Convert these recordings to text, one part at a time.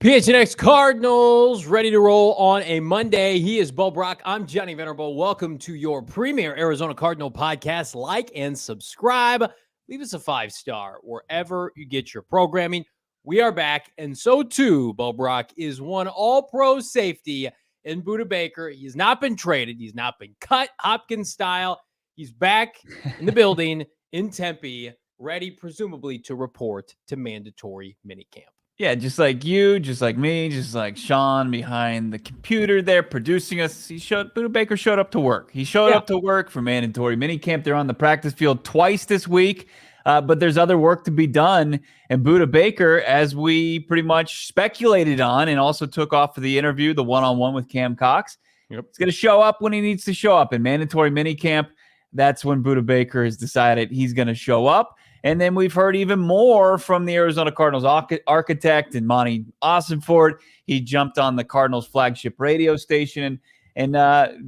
PHNX Cardinals ready to roll on a Monday. He is Bo Brock. I'm Johnny Venerable. Welcome to your premier Arizona Cardinal podcast. Like and subscribe. Leave us a 5-star wherever you get your programming. We are back, and so too, Bo Brock, is one all-pro safety in Budda Baker. He's not been traded. He's not been cut, Hopkins style. He's back in the building in Tempe, ready presumably to report to mandatory minicamp. Yeah, just like you, just like me, just like Sean behind the computer there producing us. Budda Baker showed up to work. He showed up to work for mandatory minicamp. They're on the practice field twice this week, but there's other work to be done. And Budda Baker, as we pretty much speculated on and also took off for the interview, the one-on-one with Cam Cox, he's going to show up when he needs to show up. In mandatory minicamp, that's when Budda Baker has decided he's going to show up. And then we've heard even more from the Arizona Cardinals architect and Monti Ossenfort. He jumped on the Cardinals flagship radio station and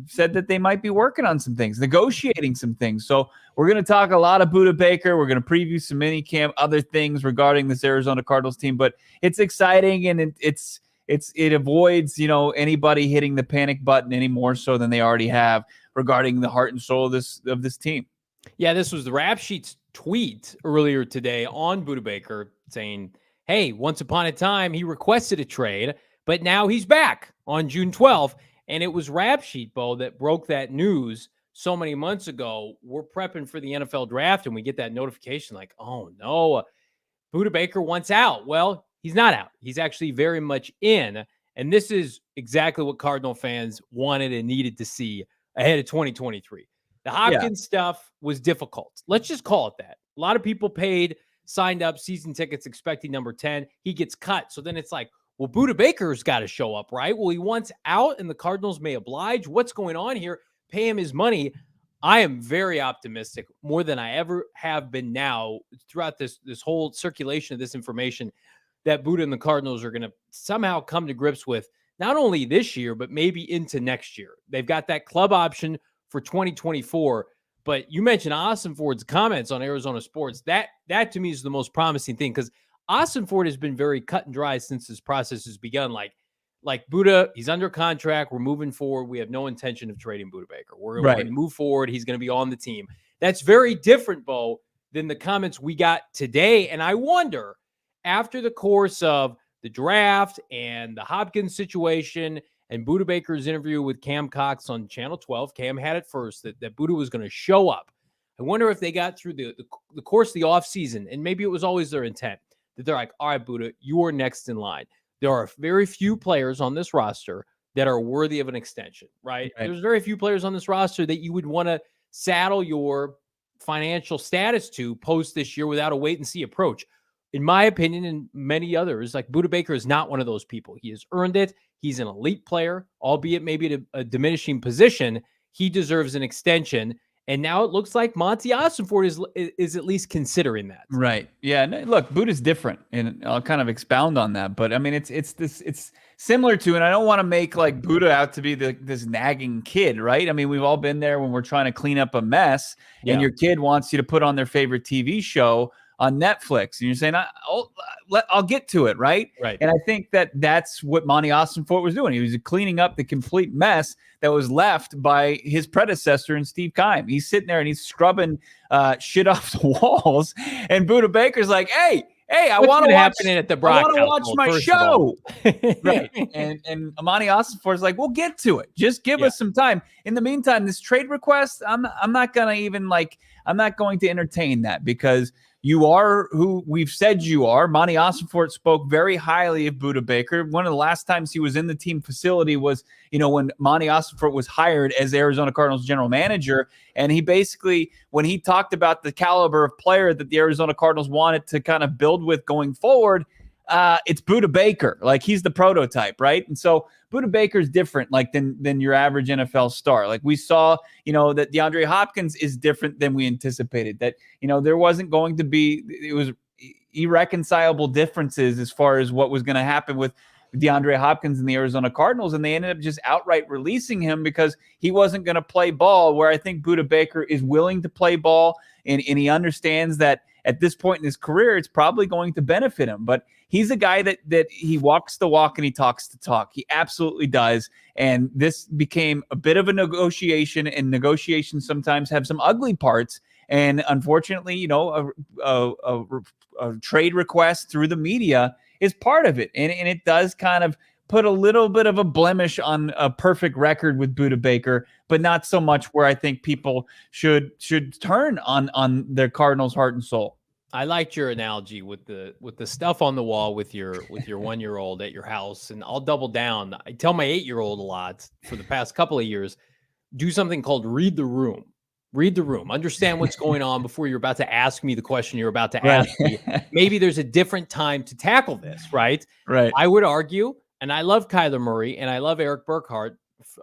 said that they might be working on some things, negotiating some things. So we're going to talk a lot of Budda Baker. We're going to preview some minicamp, other things regarding this Arizona Cardinals team. But it's exciting, and it avoids anybody hitting the panic button any more so than they already have regarding the heart and soul of this team. Yeah, this was the Rap Sheets tweet earlier today on Budda Baker saying, hey, once upon a time, he requested a trade, but now he's back on June 12th. And it was Rap Sheet, Bo, that broke that news so many months ago. We're prepping for the NFL draft, and we get that notification like, oh, no, Budda Baker wants out. Well, he's not out. He's actually very much in. And this is exactly what Cardinal fans wanted and needed to see ahead of 2023. The Hopkins stuff was difficult. Let's just call it that. A lot of people signed up season tickets expecting number 10. He gets cut. So then it's like, well, Budda Baker's got to show up, right? Well, he wants out and the Cardinals may oblige. What's going on here? Pay him his money. I am very optimistic, more than I ever have been now throughout this whole circulation of this information, that Budda and the Cardinals are going to somehow come to grips with not only this year, but maybe into next year. They've got that club option for 2024. But you mentioned Ossenfort's comments on Arizona Sports. That to me is the most promising thing, because Ossenfort has been very cut and dry since this process has begun. Like Budda, he's under contract. We're moving forward. We have no intention of trading Budda Baker. We're going to move forward. He's going to be on the team. That's very different, Bo, than the comments we got today. And I wonder, after the course of the draft and the Hopkins situation and Budda Baker's interview with Cam Cox on Channel 12, Cam had it first, that Budda was going to show up. I wonder if they got through the course of the offseason, and maybe it was always their intent, that they're like, all right, Budda, you are next in line. There are very few players on this roster that are worthy of an extension, right? There's very few players on this roster that you would want to saddle your financial status to post this year without a wait-and-see approach. In my opinion, and many others, like Budda Baker is not one of those people. He has earned it. He's an elite player, albeit maybe at a diminishing position. He deserves an extension. And now it looks like Monti Ossenfort is at least considering that. Right. Yeah. Look, Budda's different, and I'll kind of expound on that. But I mean, it's similar to, and I don't want to make like Budda out to be this nagging kid, right? I mean, we've all been there when we're trying to clean up a mess, and your kid wants you to put on their favorite TV show on Netflix, and you're saying, I'll get to it, right? Right. And I think that's what Monti Ossenfort was doing. He was cleaning up the complete mess that was left by his predecessor in Steve Keim. He's sitting there and he's scrubbing shit off the walls, and Budda Baker's like, hey, I want to watch my show. Right. And Monti Ossenfort's like, we'll get to it. Just give us some time. In the meantime, this trade request, I'm not going to entertain that, because you are who we've said you are. Monti Ossenfort spoke very highly of Budda Baker. One of the last times he was in the team facility was, when Monti Ossenfort was hired as Arizona Cardinals general manager. And he basically, when he talked about the caliber of player that the Arizona Cardinals wanted to kind of build with going forward, it's Budda Baker. Like, he's the prototype, right? And so Budda Baker's different, like, than your average NFL star. Like, we saw, that DeAndre Hopkins is different than we anticipated. That, there wasn't going to be, it was irreconcilable differences as far as what was going to happen with DeAndre Hopkins and the Arizona Cardinals, and they ended up just outright releasing him because he wasn't going to play ball, where I think Budda Baker is willing to play ball, and he understands that at this point in his career, it's probably going to benefit him. But he's a guy that he walks the walk and he talks the talk. He absolutely does. And this became a bit of a negotiation, and negotiations sometimes have some ugly parts. And unfortunately, a trade request through the media is part of it. And it does kind of put a little bit of a blemish on a perfect record with Budda Baker, but not so much where I think people should turn on their Cardinals' heart and soul. I liked your analogy with the stuff on the wall with your 1-year-old at your house, and I'll double down. I tell my 8-year-old a lot for the past couple of years, do something called read the room. Read the room. Understand what's going on before you're about to ask me the question you're about to ask me. Maybe there's a different time to tackle this, right? Right. I would argue, and I love Kyler Murray, and I love Eric Burkhart,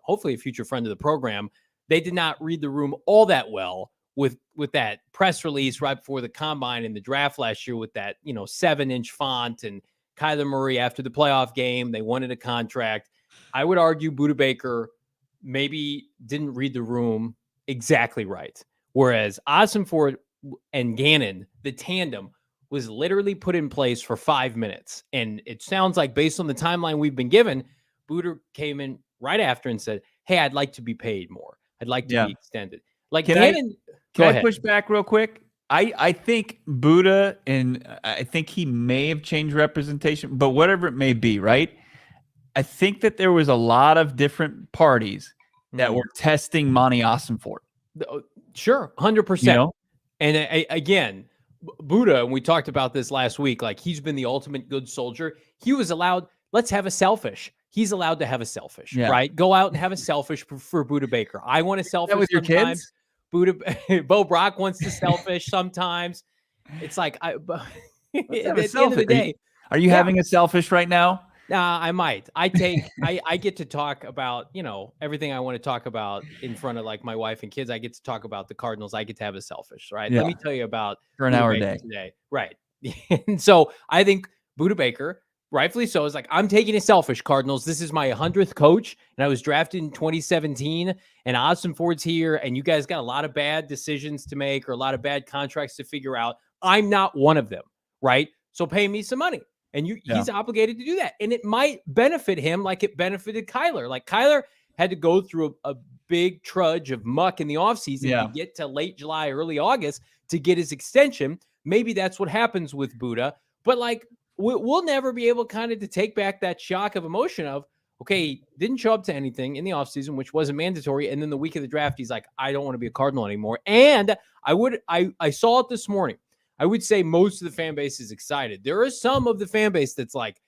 hopefully a future friend of the program. They did not read the room all that well with that press release right before the combine and the draft last year with that 7-inch font, and Kyler Murray after the playoff game, they wanted a contract. I would argue Budda Baker maybe didn't read the room exactly right. Whereas Ossenfort and Gannon, the tandem, was literally put in place for 5 minutes. And it sounds like, based on the timeline we've been given, Budda came in right after and said, hey, I'd like to be paid more. I'd like to be extended. Like, Gannon. Can I push back real quick? I think Budda, and I think he may have changed representation, but whatever it may be, right? I think that there was a lot of different parties that were testing Monti Ossenfort. Sure, 100%. And again, Budda, and we talked about this last week, like, he's been the ultimate good soldier. He was allowed, let's have a selfish. He's allowed to have a selfish, right? Go out and have a selfish for Budda Baker. I want a selfish with your kids. Bo Brock wants to selfish sometimes. It's like, at the end of the day. Are you having a selfish right now? Nah, I might. I get to talk about, everything I want to talk about in front of, like, my wife and kids. I get to talk about the Cardinals. I get to have a selfish, right? Let me tell you about for an hour a day today. Right. And so I think Budda Baker, rightfully so, is like, I'm taking a selfish, Cardinals. This is my 100th coach, and I was drafted in 2017, and Ossenfort's here, and you guys got a lot of bad decisions to make or a lot of bad contracts to figure out. I'm not one of them, right? So pay me some money. And he's obligated to do that. And it might benefit him like it benefited Kyler. Like, Kyler had to go through a big trudge of muck in the offseason to get to late July, early August to get his extension. Maybe that's what happens with Budda. But, like, we'll never be able kind of to take back that shock of emotion of, okay, he didn't show up to anything in the offseason, which wasn't mandatory. And then the week of the draft, he's like, I don't want to be a Cardinal anymore. And I saw it this morning. I would say most of the fan base is excited. There is some of the fan base that's like,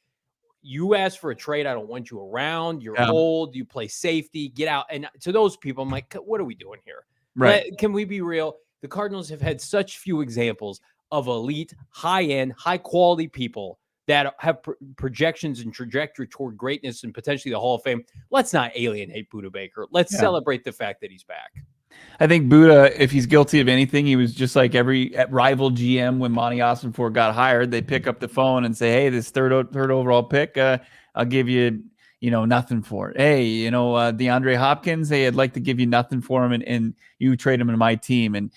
you asked for a trade, I don't want you around. You're old. You play safety. Get out. And to those people, I'm like, what are we doing here? Right? Can we be real? The Cardinals have had such few examples of elite, high-end, high-quality people that have projections and trajectory toward greatness and potentially the Hall of Fame. Let's not alienate Budda Baker. Let's celebrate the fact that he's back. I think Budda, if he's guilty of anything, he was just like every rival GM when Monti Ossenfort got hired. They pick up the phone and say, hey, this third overall pick, I'll give you, nothing for it. Hey, DeAndre Hopkins, hey, I'd like to give you nothing for him, and you trade him to my team. And,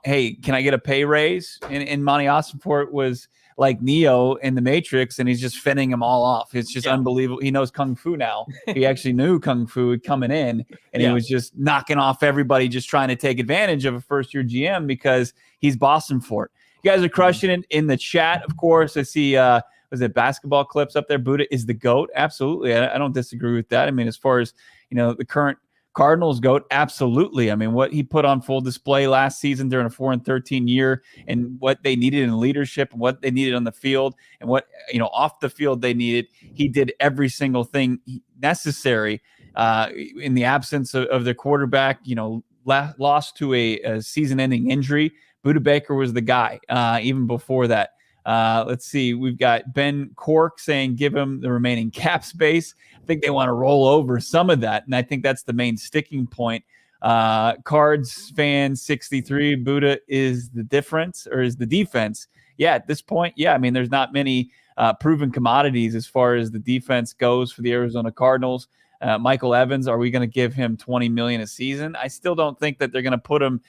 hey, can I get a pay raise? And Monti Ossenfort was like Neo in the Matrix, and he's just fending them all off. It's just unbelievable. He knows Kung Fu now. He actually knew Kung Fu coming in, and he was just knocking off everybody, just trying to take advantage of a first-year GM because he's Ossenfort. You guys are crushing it in the chat, of course. I see, was it basketball clips up there? Budda is the GOAT. Absolutely. I don't disagree with that. I mean, as far as, the current Cardinals GOAT, absolutely. I mean, what he put on full display last season during a 4-13 year, and what they needed in leadership, and what they needed on the field, and what off the field they needed. He did every single thing necessary in the absence of the quarterback. Lost to a season-ending injury. Budda Baker was the guy even before that. Let's see. We've got Ben Cork saying give him the remaining cap space. I think they want to roll over some of that, and I think that's the main sticking point. Cards fan 63, Budda is the difference, or is the defense? Yeah, at this point, I mean, there's not many proven commodities as far as the defense goes for the Arizona Cardinals. Michael Evans, are we going to give him $20 million a season? I still don't think that they're going to put him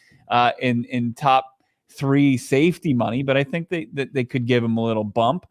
in top 3 safety money, but I think that they could give him a little bump.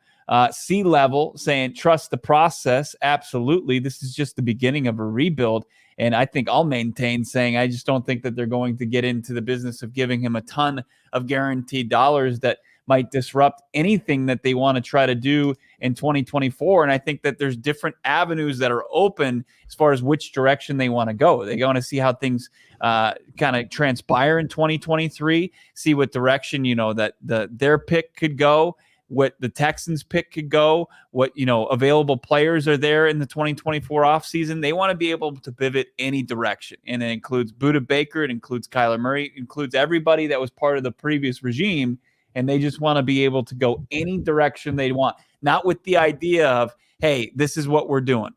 C-level saying, trust the process. Absolutely. This is just the beginning of a rebuild. And I think I'll maintain saying, I just don't think that they're going to get into the business of giving him a ton of guaranteed dollars that might disrupt anything that they want to try to do in 2024. And I think that there's different avenues that are open as far as which direction they want to go. They want to see how things kind of transpire in 2023, see what direction, that their pick could go, what the Texans pick could go, what, available players are there in the 2024 offseason. They want to be able to pivot any direction. And it includes Budda Baker. It includes Kyler Murray. It includes everybody that was part of the previous regime. And they just want to be able to go any direction they want, not with the idea of, hey, this is what we're doing.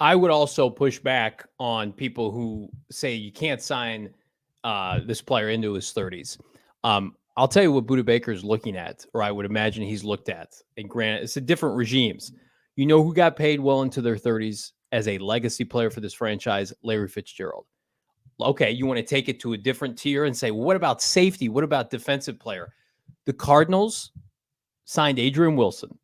I would also push back on people who say you can't sign this player into his 30s. I'll tell you what Budda Baker is looking at, or I would imagine he's looked at. And granted, it's a different regimes. You know who got paid well into their 30s as a legacy player for this franchise? Larry Fitzgerald. Okay, you want to take it to a different tier and say, well, what about safety? What about defensive player? The Cardinals signed Adrian Wilson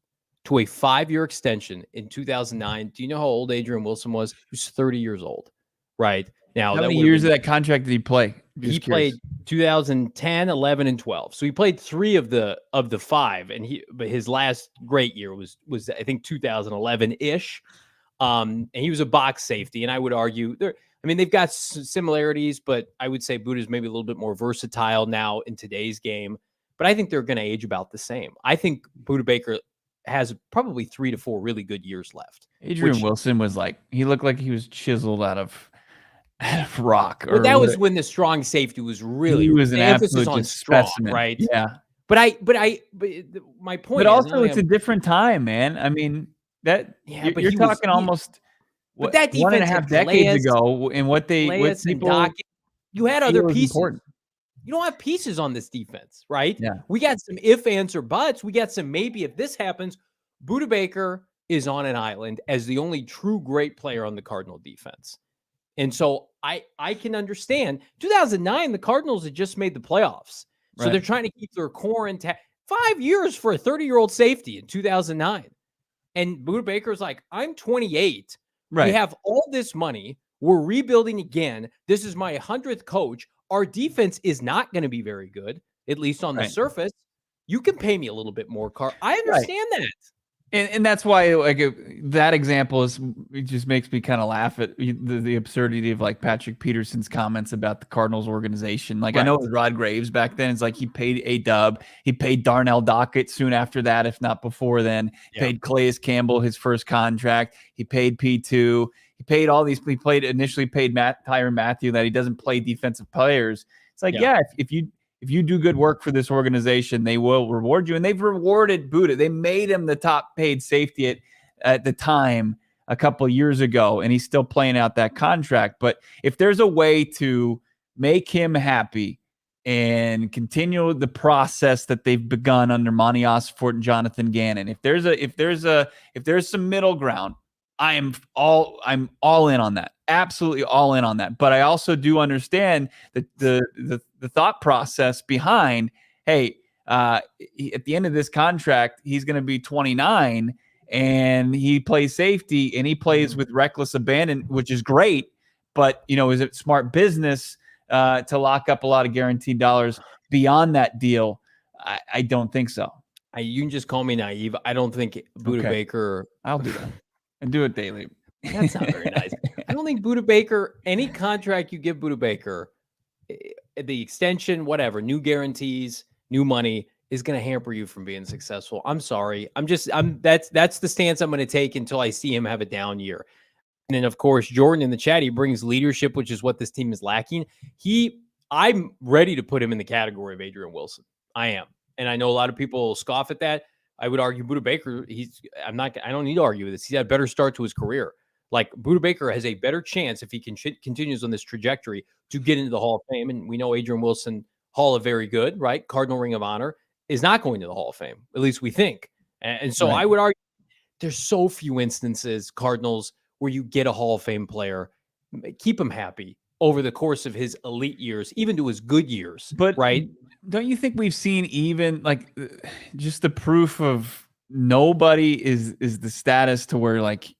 to a 5-year extension in 2009. Do you know how old Adrian Wilson was? He was 30 years old, right? Now, how many years of that contract did he play? He played 2010, 11, and 12. So he played 3 of the 5, but his last great year was I think 2011-ish. And he was a box safety, and I would argue they've got similarities, but I would say Budda's maybe a little bit more versatile now in today's game. But I think they're going to age about the same. I think Budda Baker has probably 3 to 4 really good years left. Adrian Wilson was he looked like he was chiseled out of rock. But that was when the strong safety was really, he was an emphasis on strong, specimen. right? Yeah. But my point But also it's a different time, man. I mean, you're talking almost but that 1.5 decades ago, and what people you had other pieces. Important. You don't have pieces on this defense, right? Yeah. We got some if, ands, or buts. We got some maybe if this happens. Budda Baker is on an island as the only true great player on the Cardinal defense. And so I can understand. 2009, the Cardinals had just made the playoffs. So they're trying to keep their core intact. 5 years for a 30-year-old safety in 2009. And Budda Baker's like, I'm 28. Right. We have all this money. We're rebuilding again. This is my 100th coach. Our defense is not going to be very good, at least on the surface. You can pay me a little bit more, Carl. I understand that. And that's why that example it just makes me kind of laugh at the absurdity of Patrick Peterson's comments about the Cardinals organization. I know it was Rod Graves back then. It's he paid A-Dub. He paid Darnell Dockett soon after that, if not before then. He paid Calais Campbell his first contract. He paid P2. He paid all these. He initially paid Tyrann Mathieu that he doesn't play defensive players. It's if you do good work for this organization, they will reward you. And they've rewarded Budda. They made him the top paid safety at the time a couple of years ago, and he's still playing out that contract. But if there's a way to make him happy and continue the process that they've begun under Monti Ossenfort and Jonthan Gannon, if there's some middle ground, I'm all in on that. Absolutely all in on that. But I also do understand the thought process behind, hey, at the end of this contract, he's going to be 29 and he plays safety and he plays with reckless abandon, which is great. But, is it smart business to lock up a lot of guaranteed dollars beyond that deal? I don't think so. You can just call me naive. I don't think Budda Baker. I'll do that. And do it daily. That's not very nice. I don't think Budda Baker, any contract you give Budda Baker, the extension, whatever, new guarantees, new money is going to hamper you from being successful. I'm sorry. That's the stance I'm going to take until I see him have a down year. And then, of course, Jordan in the chat, he brings leadership, which is what this team is lacking. I'm ready to put him in the category of Adrian Wilson. I am. And I know a lot of people scoff at that. I would argue Budda Baker, I don't need to argue with this. He's had a better start to his career. Budda Baker has a better chance if he continues on this trajectory to get into the Hall of Fame. And we know Adrian Wilson, Hall of Very Good, right? Cardinal Ring of Honor, is not going to the Hall of Fame. At least we think. And so I would argue there's so few instances, Cardinals, where you get a Hall of Fame player, keep him happy over the course of his elite years, even to his good years, right? don't you think we've seen even like just the proof of nobody is the status to where like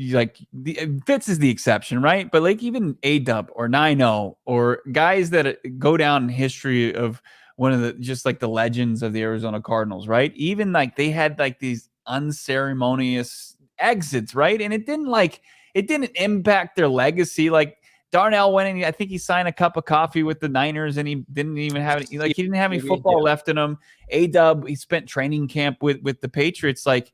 like Fitz is the exception, right? But like even A-Dub or 9-0 or guys that go down in history of one of the just like the legends of the Arizona Cardinals, right? Even like they had like these unceremonious exits, right? And it didn't impact their legacy. Like Darnell went in, I think he signed a cup of coffee with the Niners and he didn't even have any, like he didn't have any football left in him. A-Dub, he spent training camp with the Patriots. Like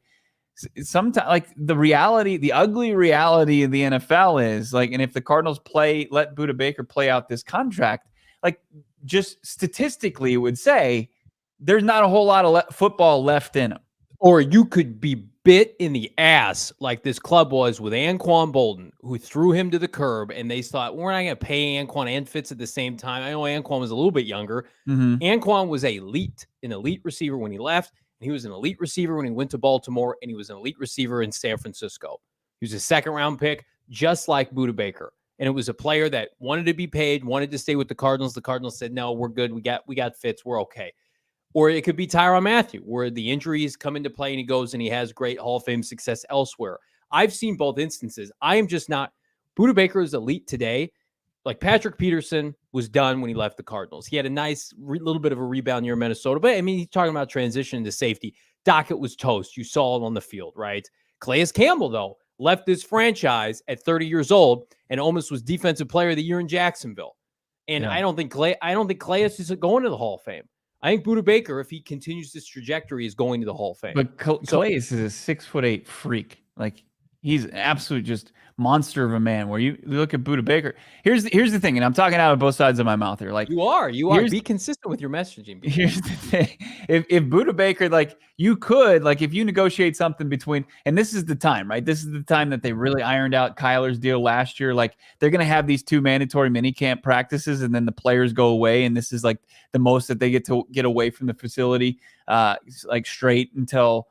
sometimes like the ugly reality of the NFL is like, and if the Cardinals let Budda Baker play out this contract, like just statistically it would say there's not a whole lot of football left in him. Or you could be bit in the ass like this club was with Anquan Bolden, who threw him to the curb, and they thought, we're not going to pay Anquan and Fitz at the same time. I know Anquan was a little bit younger. Anquan was an elite receiver when he left, and he was an elite receiver when he went to Baltimore, and he was an elite receiver in San Francisco. He was a second-round pick, just like Budda Baker. And it was a player that wanted to be paid, wanted to stay with the Cardinals. The Cardinals said, no, we're good. We got Fitz. We're okay. Or it could be Tyrann Mathieu, where the injuries come into play and he goes and he has great Hall of Fame success elsewhere. I've seen both instances. I am just not – Budda Baker is elite today. Like Patrick Peterson was done when he left the Cardinals. He had a nice little bit of a rebound near Minnesota. But, I mean, he's talking about transition to safety. Dockett was toast. You saw it on the field, right? Calais Campbell, though, left this franchise at 30 years old and almost was Defensive Player of the Year in Jacksonville. And I don't think Calais is going to the Hall of Fame. I think Budda Baker, if he continues this trajectory, is going to the Hall of Fame. But Calais is a 6'8" freak. Like he's an absolute just monster of a man. Where you look at Budda Baker, here's the thing, and I'm talking out of both sides of my mouth here. Like you are. Be consistent with your messaging. Here's the thing: if Budda Baker, like you could, like if you negotiate something between, and this is the time, right? This is the time that they really ironed out Kyler's deal last year. Like they're gonna have these 2 mandatory minicamp practices, and then the players go away, and this is like the most that they get to get away from the facility, like straight until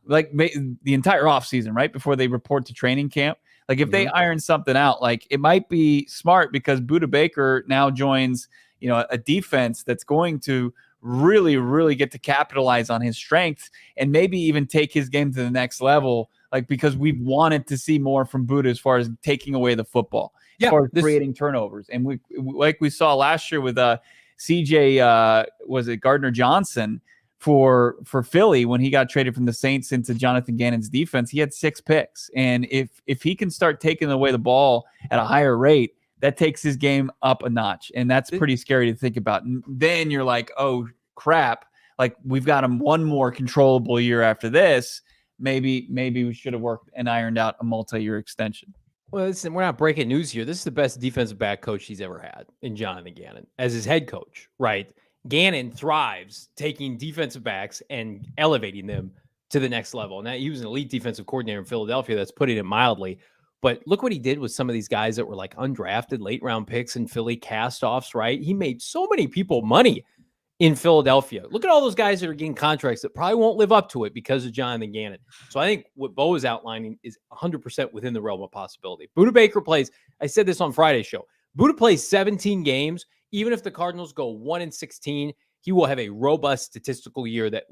like the entire offseason, right before they report to training camp. Like if they iron something out, like it might be smart because Budda Baker now joins, a defense that's going to really, really get to capitalize on his strengths and maybe even take his game to the next level. Like because we've wanted to see more from Budda as far as taking away the football, as far as creating turnovers, and we like we saw last year with CJ was it Gardner Johnson for Philly when he got traded from the Saints into Jonthan Gannon's defense. He had 6 picks. And if he can start taking away the ball at a higher rate, that takes his game up a notch. And that's pretty scary to think about. And then you're like, oh, crap. Like we've got him one more controllable year after this. Maybe we should have worked and ironed out a multi-year extension. Well, listen, we're not breaking news here. This is the best defensive back coach he's ever had in Jonthan Gannon as his head coach, right? Gannon thrives taking defensive backs and elevating them to the next level. Now, he was an elite defensive coordinator in Philadelphia. That's putting it mildly. But look what he did with some of these guys that were like undrafted late-round picks in Philly, cast-offs, right? He made so many people money in Philadelphia. Look at all those guys that are getting contracts that probably won't live up to it because of Jonthan Gannon. So I think what Bo is outlining is 100% within the realm of possibility. Budda Baker plays, I said this on Friday's show, Budda plays 17 games. Even if the Cardinals go 1-16, he will have a robust statistical year that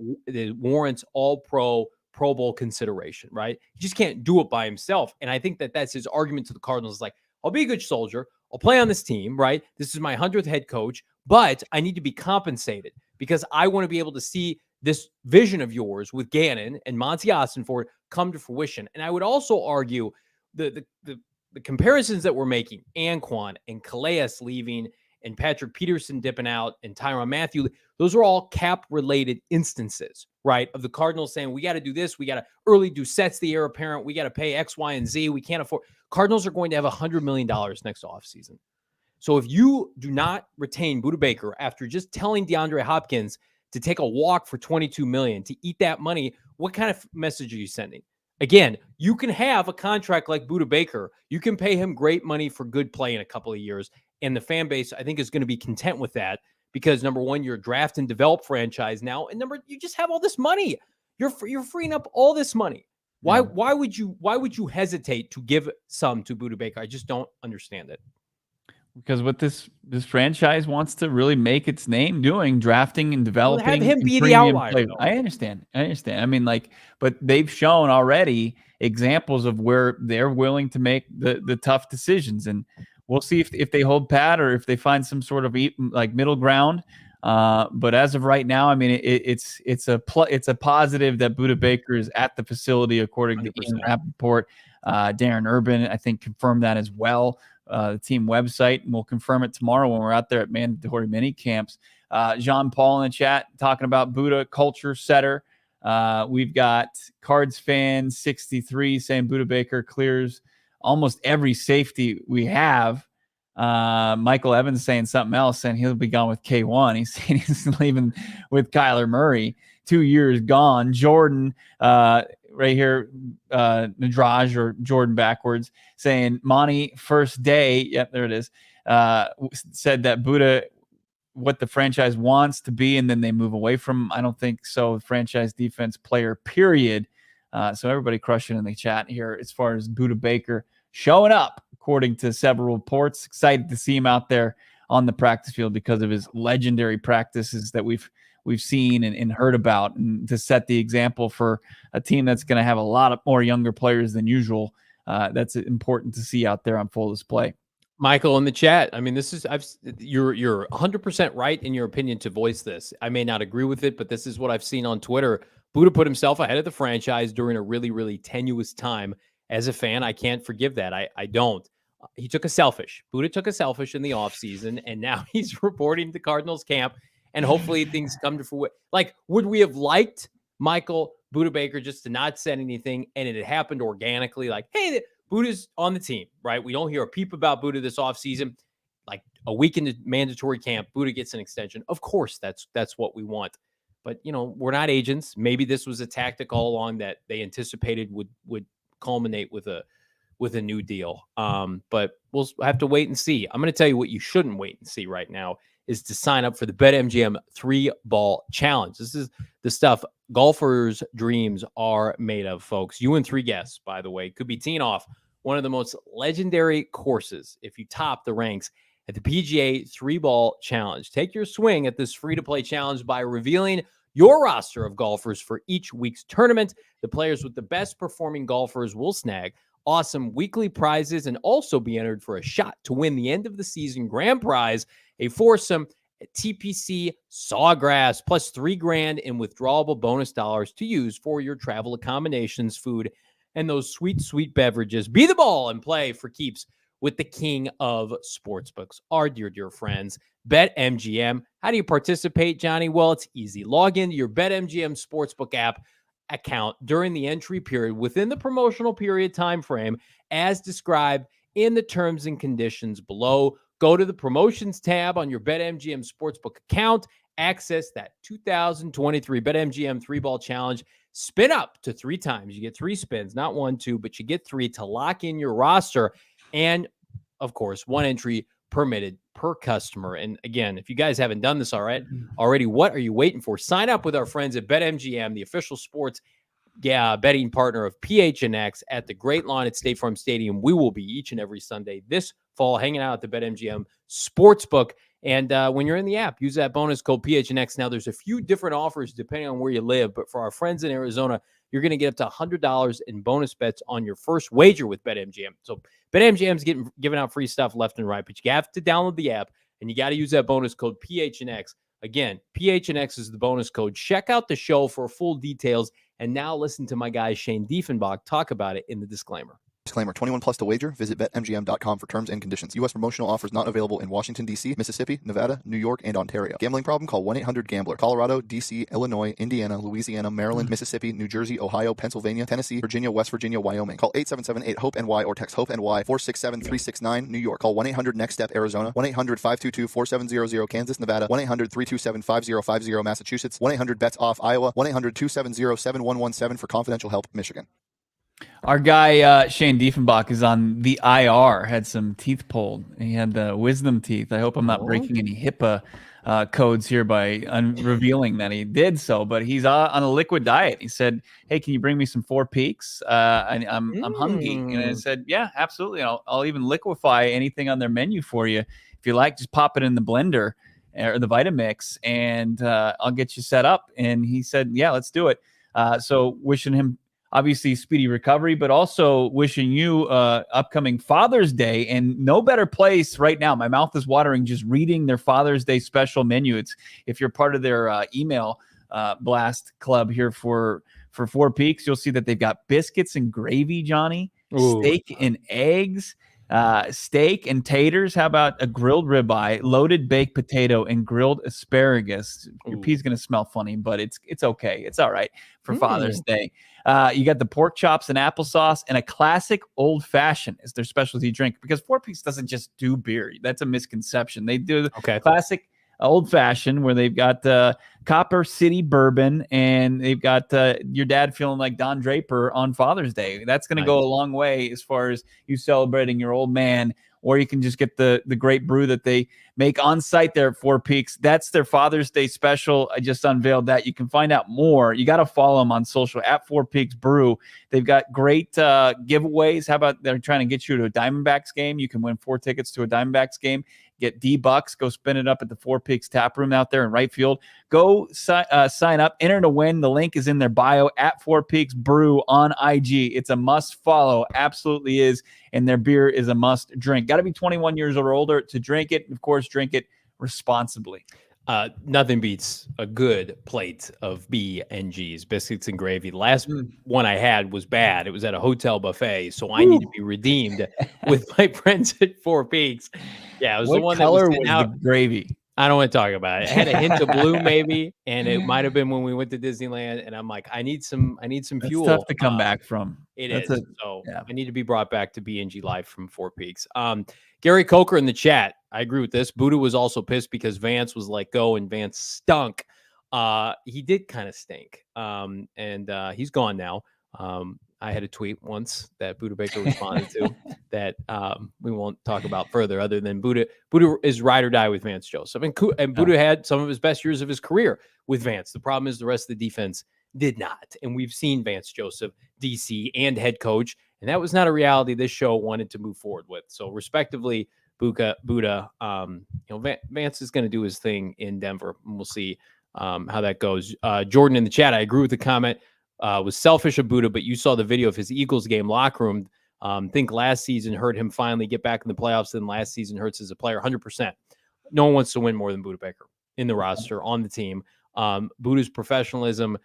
warrants all Pro Bowl consideration, right? He just can't do it by himself. And I think that that's his argument to the Cardinals. Like, I'll be a good soldier. I'll play on this team, right? This is my 100th head coach, but I need to be compensated because I want to be able to see this vision of yours with Gannon and Monti Ossenfort come to fruition. And I would also argue the comparisons that we're making, Anquan and Calais leaving and Patrick Peterson dipping out and Tyrann Mathieu, those are all cap-related instances, right? Of the Cardinals saying, we got to do this. We got to early do sets the heir apparent. We got to pay X, Y, and Z. We can't afford. Cardinals are going to have $100 million next offseason. So if you do not retain Budda Baker after just telling DeAndre Hopkins to take a walk for $22 million to eat that money, what kind of message are you sending? Again, you can have a contract like Budda Baker. You can pay him great money for good play in a couple of years. And the fan base, I think, is going to be content with that because, number one, you're a draft and develop franchise now. And you just have all this money. You're freeing up all this money. Why would you hesitate to give some to Budda Baker? I just don't understand it. Because what this franchise wants to really make its name doing, drafting and developing. Have him and be the premium outlier, players. though. I understand. I mean, like, but they've shown already examples of where they're willing to make the tough decisions, and we'll see if they hold pat or if they find some sort of like middle ground. But as of right now, I mean, it's a positive that Budda Baker is at the facility, according to Ian Rappaport. Darren Urban, I think, confirmed that as well. The team website, and we'll confirm it tomorrow when we're out there at mandatory mini camps. Jean Paul in the chat talking about Budda culture setter. We've got Cards fan 63 saying Budda Baker clears almost every safety we have. Michael Evans saying something else, saying he'll be gone with K1. He's saying he's leaving with Kyler Murray. 2 years gone. Jordan, right here, Nadraj or Jordan backwards, saying Monty first day. Yep, there it is. Said that Budda, what the franchise wants to be, and then they move away from. I don't think so. Franchise defense player, period. So everybody crushing in the chat here as far as Budda Baker showing up, according to several reports. Excited to see him out there on the practice field because of his legendary practices that we've seen and heard about, and to set the example for a team that's going to have a lot of more younger players than usual. That's important to see out there on full display. Michael in the chat. I mean, you're 100% right in your opinion to voice this. I may not agree with it, but this is what I've seen on Twitter. Budda put himself ahead of the franchise during a really, really tenuous time. As a fan, I can't forgive that. I don't. He took a selfish. Budda took a selfish in the offseason, and now he's reporting to Cardinals camp. And hopefully things come to fruition. Like, would we have liked Michael Budda Baker just to not say anything and it had happened organically? Like, hey, Budda's on the team, right? We don't hear a peep about Budda this offseason. Like a week into mandatory camp, Budda gets an extension. Of course, that's what we want. But, we're not agents. Maybe this was a tactic all along that they anticipated would culminate with a new deal. But we'll have to wait and see. I'm going to tell you what you shouldn't wait and see right now is to sign up for the BetMGM 3-ball challenge. This is the stuff golfers' dreams are made of, folks. You and 3 guests, by the way, could be teeing off one of the most legendary courses if you top the ranks at the PGA 3-ball challenge. Take your swing at this free-to-play challenge by revealing your roster of golfers for each week's tournament. The players with the best performing golfers will snag awesome weekly prizes and also be entered for a shot to win the end of the season grand prize, a foursome at TPC Sawgrass, plus $3,000 in withdrawable bonus dollars to use for your travel accommodations, food, and those sweet, sweet beverages. Be the ball and play for keeps with the king of sportsbooks, our dear, dear friends, BetMGM. How do you participate, Johnny? Well, it's easy. Log into your BetMGM Sportsbook app account during the entry period within the promotional period time frame as described in the terms and conditions below. Go to the promotions tab on your BetMGM Sportsbook account. Access that 2023 BetMGM 3-ball challenge. Spin up to 3 times. You get 3 spins, not 1, 2, but you get 3 to lock in your roster. And, of course, 1 entry permitted per customer. And again, if you guys haven't done this already, what are you waiting for? Sign up with our friends at BetMGM, the official sports betting partner of PHNX at the Great Lawn at State Farm Stadium. We will be each and every Sunday this fall hanging out at the BetMGM Sportsbook. And when you're in the app, use that bonus code PHNX. Now, there's a few different offers depending on where you live, but for our friends in Arizona, you're going to get up to $100 in bonus bets on your first wager with BetMGM. So BetMGM's giving out free stuff left and right, but you have to download the app, and you got to use that bonus code PHNX. Again, PHNX is the bonus code. Check out the show for full details, and now listen to my guy Shane Diefenbach talk about it in the disclaimer. Disclaimer, 21 plus to wager. Visit BetMGM.com for terms and conditions. U.S. promotional offers not available in Washington, D.C., Mississippi, Nevada, New York, and Ontario. Gambling problem? Call 1-800-GAMBLER. Colorado, D.C., Illinois, Indiana, Louisiana, Maryland, Mississippi, New Jersey, Ohio, Pennsylvania, Tennessee, Virginia, West Virginia, Wyoming. Call 877-8-HOPE-NY or text HOPE-NY 467-369. New York. Call 1-800-NEXT-STEP, Arizona. 1-800-522-4700, Kansas, Nevada. 1-800-327-5050, Massachusetts. 1-800-BETS-OFF, Iowa. 1-800-270-7117 for confidential help, Michigan. Our guy, Shane Diefenbach, is on the IR, had some teeth pulled. He had the wisdom teeth. I hope I'm not breaking any HIPAA codes here by revealing that he did so, but he's on a liquid diet. He said, "Hey, can you bring me some Four Peaks? I'm hungry." And I said, "Yeah, absolutely. I'll even liquefy anything on their menu for you if you like. Just pop it in the blender or the Vitamix, and I'll get you set up." And he said, "Yeah, let's do it." So wishing him obviously speedy recovery, but also wishing you upcoming Father's Day, and no better place right now. My mouth is watering just reading their Father's Day special menu. It's if you're part of their email blast club here for Four Peaks, you'll see that they've got biscuits and gravy, Johnny, steak and eggs, steak and taters. How about a grilled ribeye, loaded baked potato, and grilled asparagus? Your pea's going to smell funny, but it's okay. It's all right for Father's Day. You got the pork chops and applesauce, and a classic old fashioned is their specialty drink, because Four Peaks doesn't just do beer. That's a misconception. They do classic old fashioned, where they've got Copper City bourbon, and they've got your dad feeling like Don Draper on Father's Day. That's going to go a long way as far as you celebrating your old man. Or you can just get the great brew that they make on site there at Four Peaks. That's their Father's Day special. I just unveiled that. You can find out more. You got to follow them on social at Four Peaks Brew. They've got great giveaways. How about they're trying to get you to a Diamondbacks game? You can win 4 tickets to a Diamondbacks game. Get D-Bucks. Go spin it up at the Four Peaks tap room out there in right field. Go sign up. Enter to win. The link is in their bio at Four Peaks Brew on IG. It's a must follow. Absolutely is. And their beer is a must drink. Got to be 21 years or older to drink it. Of course, drink it responsibly. Nothing beats a good plate of B&G's, biscuits and gravy. The last one I had was bad. It was at a hotel buffet, so I need to be redeemed with my friends at Four Peaks. Yeah, it was the one that was the gravy. I don't want to talk about it. It had a hint of blue, maybe, and it might have been when we went to Disneyland. And I'm like, I need some fuel. It's tough to come back from. It is. So I need to be brought back to B&G Life from Four Peaks. Gary Coker in the chat. I agree with this. Budda was also pissed because Vance was let go and Vance stunk. He did kind of stink. And he's gone now. I had a tweet once that Budda Baker responded to that we won't talk about further, other than Budda is ride or die with Vance Joseph. And Budda had some of his best years of his career with Vance. The problem is the rest of the defense did not. And we've seen Vance Joseph, DC, and head coach, and that was not a reality this show wanted to move forward with. So respectively, Budda, Vance is going to do his thing in Denver, and we'll see how that goes. Jordan in the chat, I agree with the comment. Was selfish of Budda, but you saw the video of his Eagles game locker room. Think last season hurt him finally get back in the playoffs, then last season hurts as a player 100%. No one wants to win more than Budda Baker in the roster, on the team. Budda's professionalism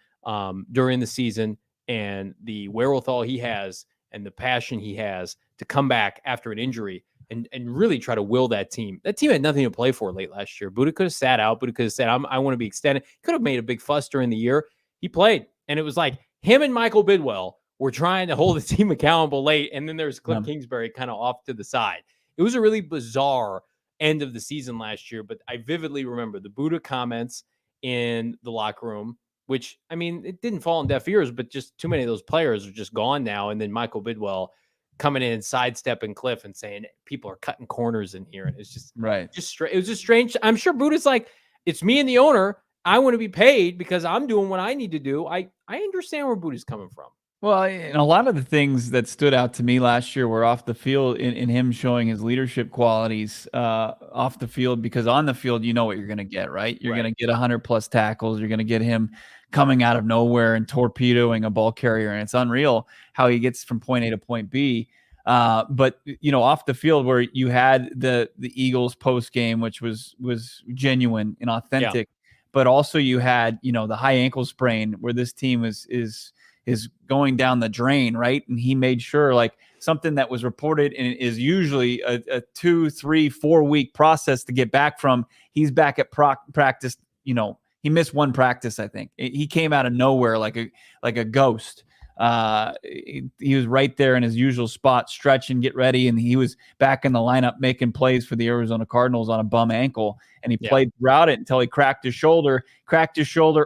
during the season and the wherewithal he has and the passion he has to come back after an injury and really try to will that team. That team had nothing to play for late last year. Budda could have sat out. Budda could have said, I want to be extended. He could have made a big fuss during the year. He played. And it was like him and Michael Bidwell were trying to hold the team accountable late. And then there's Cliff Kingsbury kind of off to the side. It was a really bizarre end of the season last year. But I vividly remember the Budda comments in the locker room, which, I mean, it didn't fall on deaf ears, but just too many of those players are just gone now. And then Michael Bidwell coming in and sidestepping Cliff and saying people are cutting corners in here. And it's just it was just strange. I'm sure Budda's like, it's me and the owner. I want to be paid because I'm doing what I need to do. I understand where Budda's coming from. Well, and a lot of the things that stood out to me last year were off the field in him showing his leadership qualities off the field, because on the field, you know what you're going to get, right? You're going to get 100+ tackles. You're going to get him coming out of nowhere and torpedoing a ball carrier. And it's unreal how he gets from point A to point B. But, off the field where you had the Eagles post game, which was genuine and authentic. Yeah. But also you had, the high ankle sprain where this team is going down the drain, right? And he made sure, like, something that was reported and is usually a 2, 3, 4 week process to get back from. He's back at practice. He missed one practice, I think. He came out of nowhere like a ghost. He was right there in his usual spot, stretching, get ready, and he was back in the lineup making plays for the Arizona Cardinals on a bum ankle, and he played throughout it until he cracked his shoulder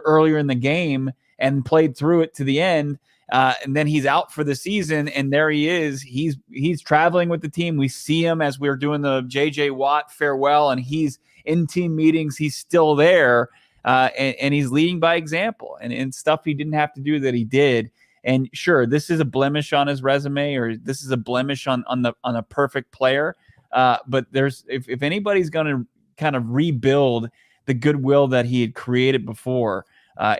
earlier in the game and played through it to the end. And then he's out for the season, and there he is. He's traveling with the team. We see him as we're doing the JJ Watt farewell, and he's in team meetings, he's still there, and he's leading by example, and stuff he didn't have to do that he did. And sure, this is a blemish on his resume, or this is a blemish on a perfect player. But there's if anybody's going to kind of rebuild the goodwill that he had created before,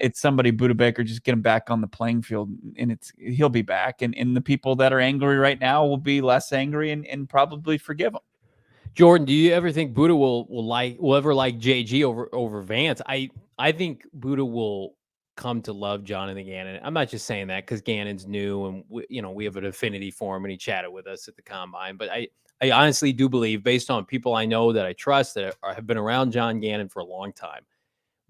it's somebody, Budda Baker. Just get him back on the playing field, and he'll be back. And the people that are angry right now will be less angry and probably forgive him. Jordan, do you ever think Budda will ever like JG over Vance? I think Budda will come to love Jonthan Gannon. I'm not just saying that because Gannon's new and we have an affinity for him and he chatted with us at the combine. But I honestly do believe, based on people I know that I trust that have been around John Gannon for a long time,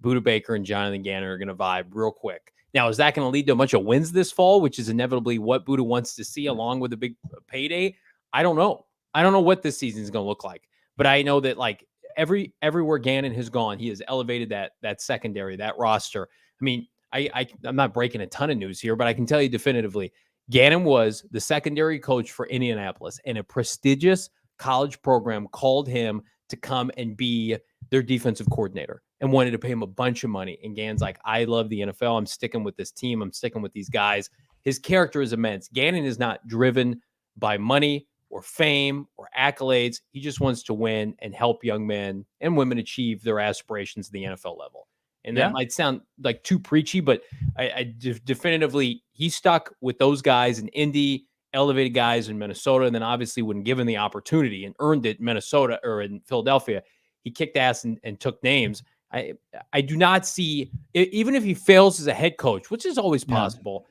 Budda Baker and Jonthan Gannon are going to vibe real quick. Now, is that going to lead to a bunch of wins this fall, which is inevitably what Budda wants to see, along with a big payday? I don't know. I don't know what this season is going to look like, but I know that like everywhere Gannon has gone, he has elevated that secondary, that roster. I mean, I'm not breaking a ton of news here, but I can tell you definitively, Gannon was the secondary coach for Indianapolis, and a prestigious college program called him to come and be their defensive coordinator and wanted to pay him a bunch of money. And Gannon's like, I love the NFL. I'm sticking with this team. I'm sticking with these guys. His character is immense. Gannon is not driven by money or fame or accolades. He just wants to win and help young men and women achieve their aspirations at the NFL level. And that might sound like too preachy, but I definitively, he stuck with those guys in Indy, elevated guys in Minnesota, and then obviously when given the opportunity and earned it in Minnesota or in Philadelphia, he kicked ass and took names. I do not see, even if he fails as a head coach, which is always possible,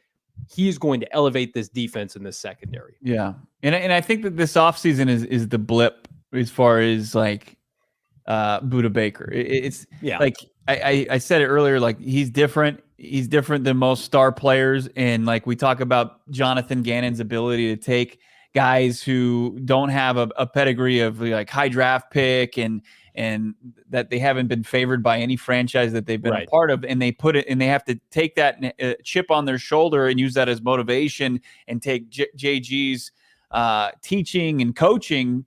he is going to elevate this defense in this secondary. Yeah. And I think that this offseason is the blip as far as like Budda Baker. It's like I said it earlier, like he's different. He's different than most star players. And like we talk about Jonthan Gannon's ability to take guys who don't have a pedigree of like high draft pick and that they haven't been favored by any franchise that they've been a part of, and they put it and they have to take that chip on their shoulder and use that as motivation and take JG's teaching and coaching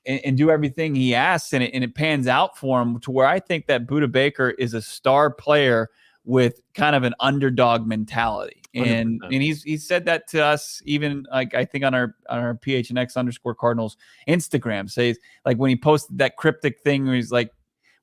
and do everything he asks, and it pans out for him to where I think that Budda Baker is a star player with kind of an underdog mentality. 100%. And he's said that to us, even like I think on our PHNX _Cardinals Instagram, says like when he posted that cryptic thing where he's like,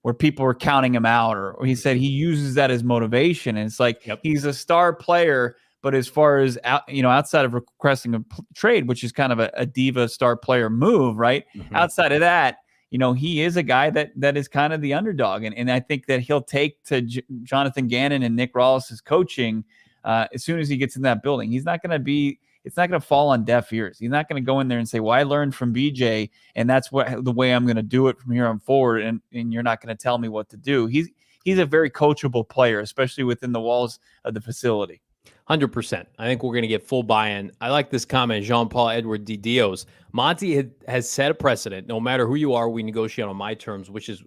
where people were counting him out, or he said he uses that as motivation. And it's like, he's a star player, but as far as outside of requesting a trade, which is kind of a diva star player move, right? Outside of that, he is a guy that is kind of the underdog. And I think that he'll take to Jonthan Gannon and Nick Rawles's coaching as soon as he gets in that building. It's not going to fall on deaf ears. He's not going to go in there and say, well, I learned from BJ, and that's the way I'm going to do it from here on forward. And you're not going to tell me what to do. He's a very coachable player, especially within the walls of the facility. 100%. I think we're going to get full buy-in. I like this comment, Jean-Paul Edward D. Dios. Monty has set a precedent. No matter who you are, we negotiate on my terms, which is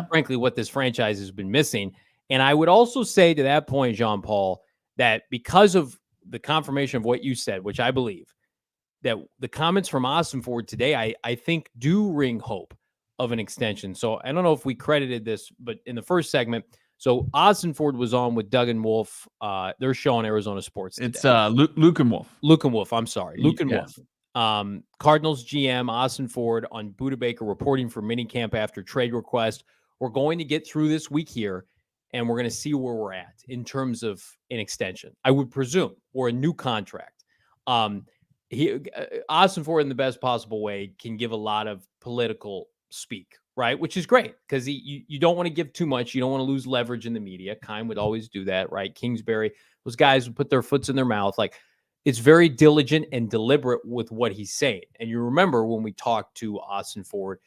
frankly what this franchise has been missing. And I would also say to that point, Jean-Paul, that because of the confirmation of what you said, which I believe, that the comments from Ossenfort today, I think do ring hope of an extension. So I don't know if we credited this, but in the first segment, so Ossenfort was on with Doug and Wolf. Their show on Arizona Sports today. It's Luke and Wolf. Luke and Wolf. I'm sorry. Luke and Wolf. Cardinals GM Ossenfort on Budda Baker reporting for minicamp after trade request. We're going to get through this week here, and we're going to see where we're at in terms of an extension, I would presume, or a new contract. Ossenfort, in the best possible way, can give a lot of political speak, right? Which is great because you don't want to give too much. You don't want to lose leverage in the media. Kime would always do that, right? Kingsbury, those guys would put their foots in their mouth. Like, it's very diligent and deliberate with what he's saying. And you remember when we talked to Ossenfort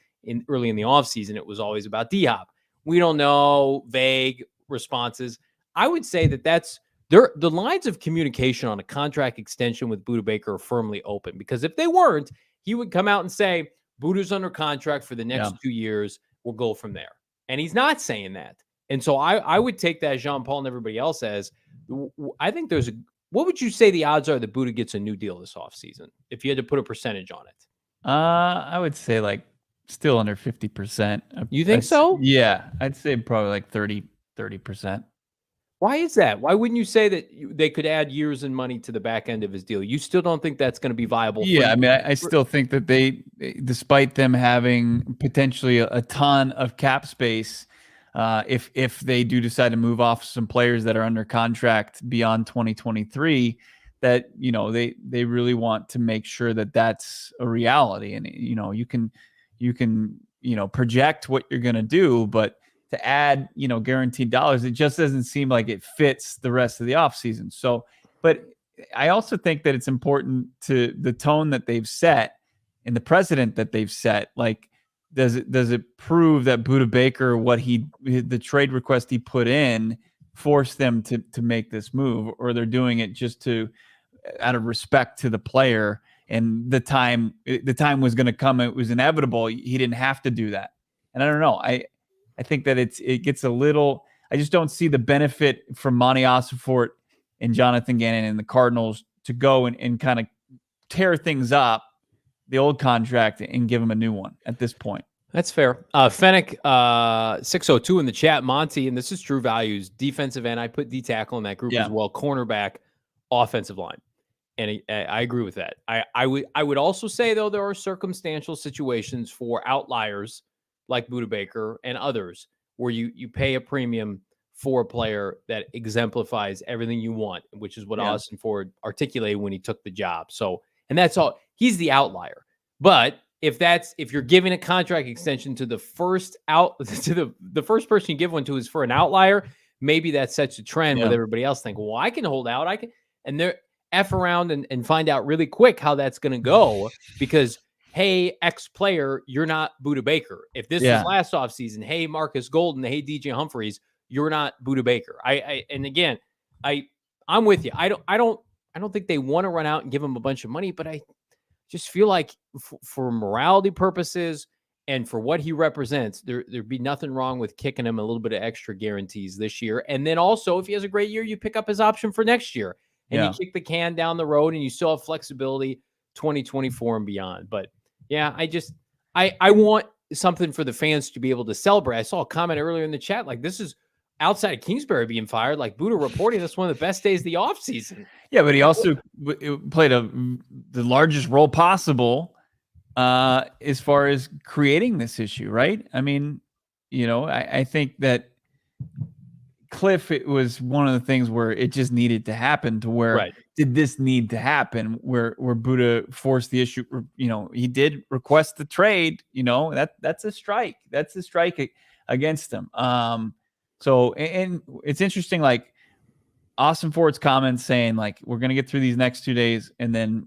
early in the offseason, it was always about D-Hop. We don't know, vague responses. I would say that's the lines of communication on a contract extension with Budda Baker are firmly open, because if they weren't, he would come out and say, Budda's under contract for the next 2 years. We'll go from there. And he's not saying that. And so I would take that, Jean-Paul and everybody else, as I think what would you say the odds are that Budda gets a new deal this offseason if you had to put a percentage on it? I would say like still under 50%. You think so? Yeah, I'd say probably like 30%. Why is that? Why wouldn't you say that they could add years and money to the back end of his deal? You still don't think that's going to be viable? Yeah, I mean, I still think that despite them having potentially a ton of cap space, if they do decide to move off some players that are under contract beyond 2023, that they really want to make sure that that's a reality. And you can project what you're going to do, but to add guaranteed dollars, it just doesn't seem like it fits the rest of the offseason. So, but I also think that it's important to the tone that they've set and the precedent that they've set. Like, does it prove that Budda Baker, the trade request he put in, forced them to make this move, or they're doing it just out of respect to the player? And the time was going to come; it was inevitable. He didn't have to do that. And I don't know. I think that it gets a little. I just don't see the benefit from Monti Ossenfort and Jonthan Gannon and the Cardinals to go and kind of tear things up, the old contract, and give them a new one at this point. That's fair. Fennec 602 in the chat, Monty, and this is true values, defensive end. I put D tackle in that group as well, cornerback, offensive line. And I agree with that. I would also say, though, there are circumstantial situations for outliers like Budda Baker and others where you pay a premium for a player that exemplifies everything you want, which is what Ossenfort articulated when he took the job. So, and that's all. He's the outlier. But if you're giving a contract extension to the first the first person you give one to is for an outlier, maybe that sets a trend with everybody else think, well, I can hold out. And they're F around and find out really quick how that's going to go because, hey, X player, you're not Budda Baker. If this was last offseason, hey, Marcus Golden, hey, DJ Humphreys, you're not Budda Baker. I'm with you. I don't think they want to run out and give him a bunch of money, but I just feel like for morality purposes and for what he represents, there'd be nothing wrong with kicking him a little bit of extra guarantees this year. And then also, if he has a great year, you pick up his option for next year and you kick the can down the road and you still have flexibility 2024 and beyond. But yeah, I want something for the fans to be able to celebrate. I saw a comment earlier in the chat, like this is outside of Kingsbury being fired, like Budda reporting that's one of the best days of the offseason. Yeah, but he also played the largest role possible as far as creating this issue, right? I mean, I think that Cliff, it was one of the things where it just needed to happen to where did this need to happen where Budda forced the issue, he did request the trade, that's a strike. That's a strike against him. So, and it's interesting, like Ossenfort's comments saying like, we're going to get through these next 2 days and then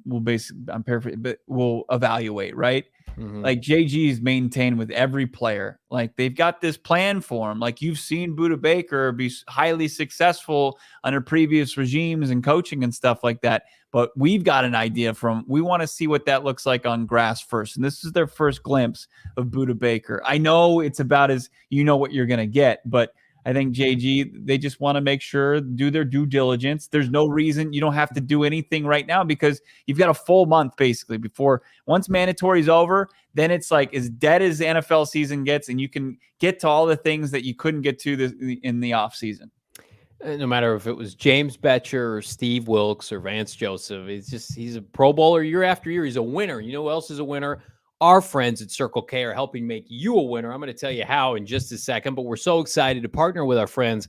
I'm paraphrasing, but we'll evaluate, right? Mm-hmm. Like JG's maintained with every player. Like they've got this plan for him. Like you've seen Budda Baker be highly successful under previous regimes and coaching and stuff like that. But we've got an idea we want to see what that looks like on grass first. And this is their first glimpse of Budda Baker. I know it's about what you're going to get, but I think JG, they just want to make sure, do their due diligence. There's no reason you don't have to do anything right now because you've got a full month basically before once mandatory is over, then it's like as dead as the NFL season gets and you can get to all the things that you couldn't get to in the off season. No matter if it was James Betcher or Steve Wilkes or Vance Joseph, he's a Pro Bowler year after year. He's a winner. You know who else is a winner? Our friends at Circle K are helping make you a winner. I'm going to tell you how in just a second, but we're so excited to partner with our friends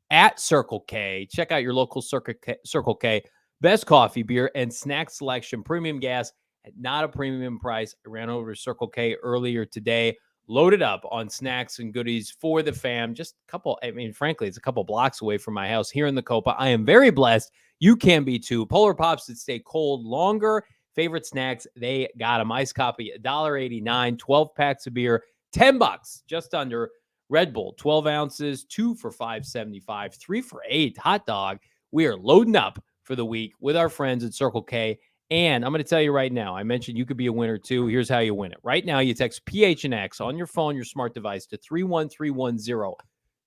at Circle K. Check out your local Circle K. Best coffee, beer, and snack selection. Premium gas at not a premium price. I ran over to Circle K earlier today, loaded up on snacks and goodies for the fam. Just a couple, frankly, it's a couple blocks away from my house here in the Copa. I am very blessed. You can be too. Polar Pops that stay cold longer. Favorite snacks, they got them. Iced coffee, $1.89, 12 packs of beer, $10, just under. Red Bull, 12 ounces, 2 for $5.75, 3 for $8. Hot dog. We are loading up for the week with our friends at Circle K. And I'm going to tell you right now, I mentioned you could be a winner too. Here's how you win it. Right now, you text PHNX on your phone, your smart device to 31310.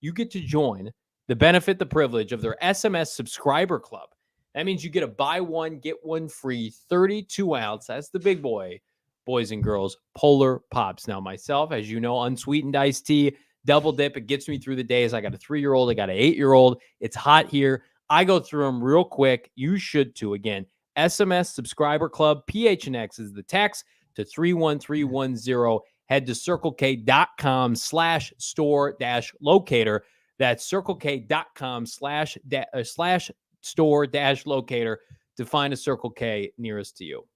You get to join the benefit, the privilege of their SMS subscriber club. That means you get a buy one, get one free 32 ounce. That's the big boy boys and girls, Polar Pops. Now, myself, as you know, unsweetened iced tea, double dip. It gets me through the days. I got a 3-year-old. I got an 8-year-old. It's hot here. I go through them real quick. You should too. Again, SMS Subscriber Club. PHNX is the text to 31310. Head to circlek.com/store-locator. That's circlek.com/store-locator to find a Circle K nearest to you.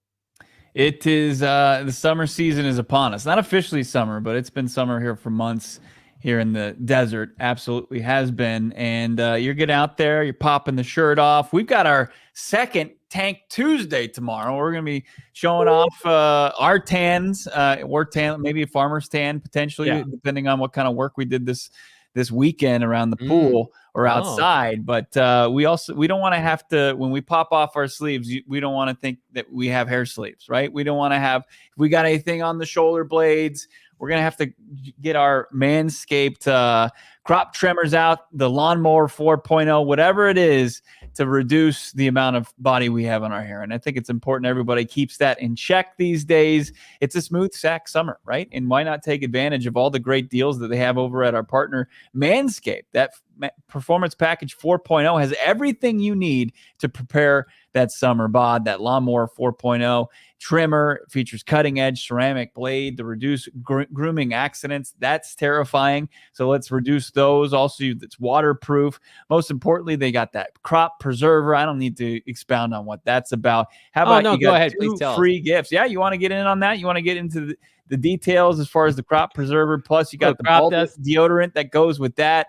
It is the summer season is upon us. Not officially summer, but it's been summer here for months here in the desert. Absolutely has been. And you're getting out there, you're popping the shirt off. We've got our second Tank Tuesday tomorrow. We're going to be showing off our tans, or tan, maybe a farmer's tan potentially, depending on what kind of work we did this weekend around the pool or outside. But we don't want to have to, when we pop off our sleeves, we don't want to think that we have hair sleeves, right? We don't want to have, if we got anything on the shoulder blades, we're going to have to get our Manscaped crop trimmers out, the lawnmower 4.0, whatever it is, to reduce the amount of body we have on our hair. And I think it's important everybody keeps that in check these days. It's a smooth sack summer, right? And why not take advantage of all the great deals that they have over at our partner Manscaped? That Performance Package 4.0 has everything you need to prepare that summer bod. That lawnmower 4.0 trimmer features cutting-edge ceramic blade to reduce grooming accidents. That's terrifying. So let's reduce those. Also, it's waterproof. Most importantly, they got that crop preserver. I don't need to expound on what that's about. How about you go got ahead, 2 please tell free gifts? Yeah, you want to get in on that? You want to get into the details as far as the crop preserver? Plus, you got the deodorant that goes with that.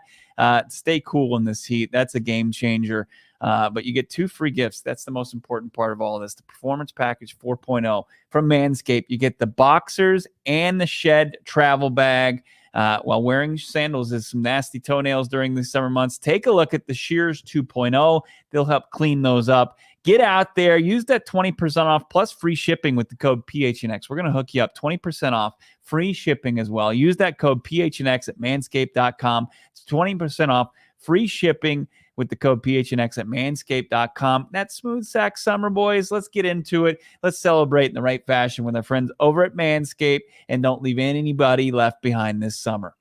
Stay cool in this heat. That's a game changer. But you get 2 free gifts. That's the most important part of all of this. The Performance Package 4.0 from Manscaped. You get the boxers and the shed travel bag. While wearing sandals is some nasty toenails during the summer months, take a look at the Shears 2.0. They'll help clean those up. Get out there. Use that 20% off plus free shipping with the code PHNX. We're going to hook you up 20% off, free shipping as well. Use that code PHNX at manscaped.com. It's 20% off, free shipping with the code PHNX at manscaped.com. That smooth sack summer, boys. Let's get into it. Let's celebrate in the right fashion with our friends over at Manscaped, and don't leave anybody left behind this summer.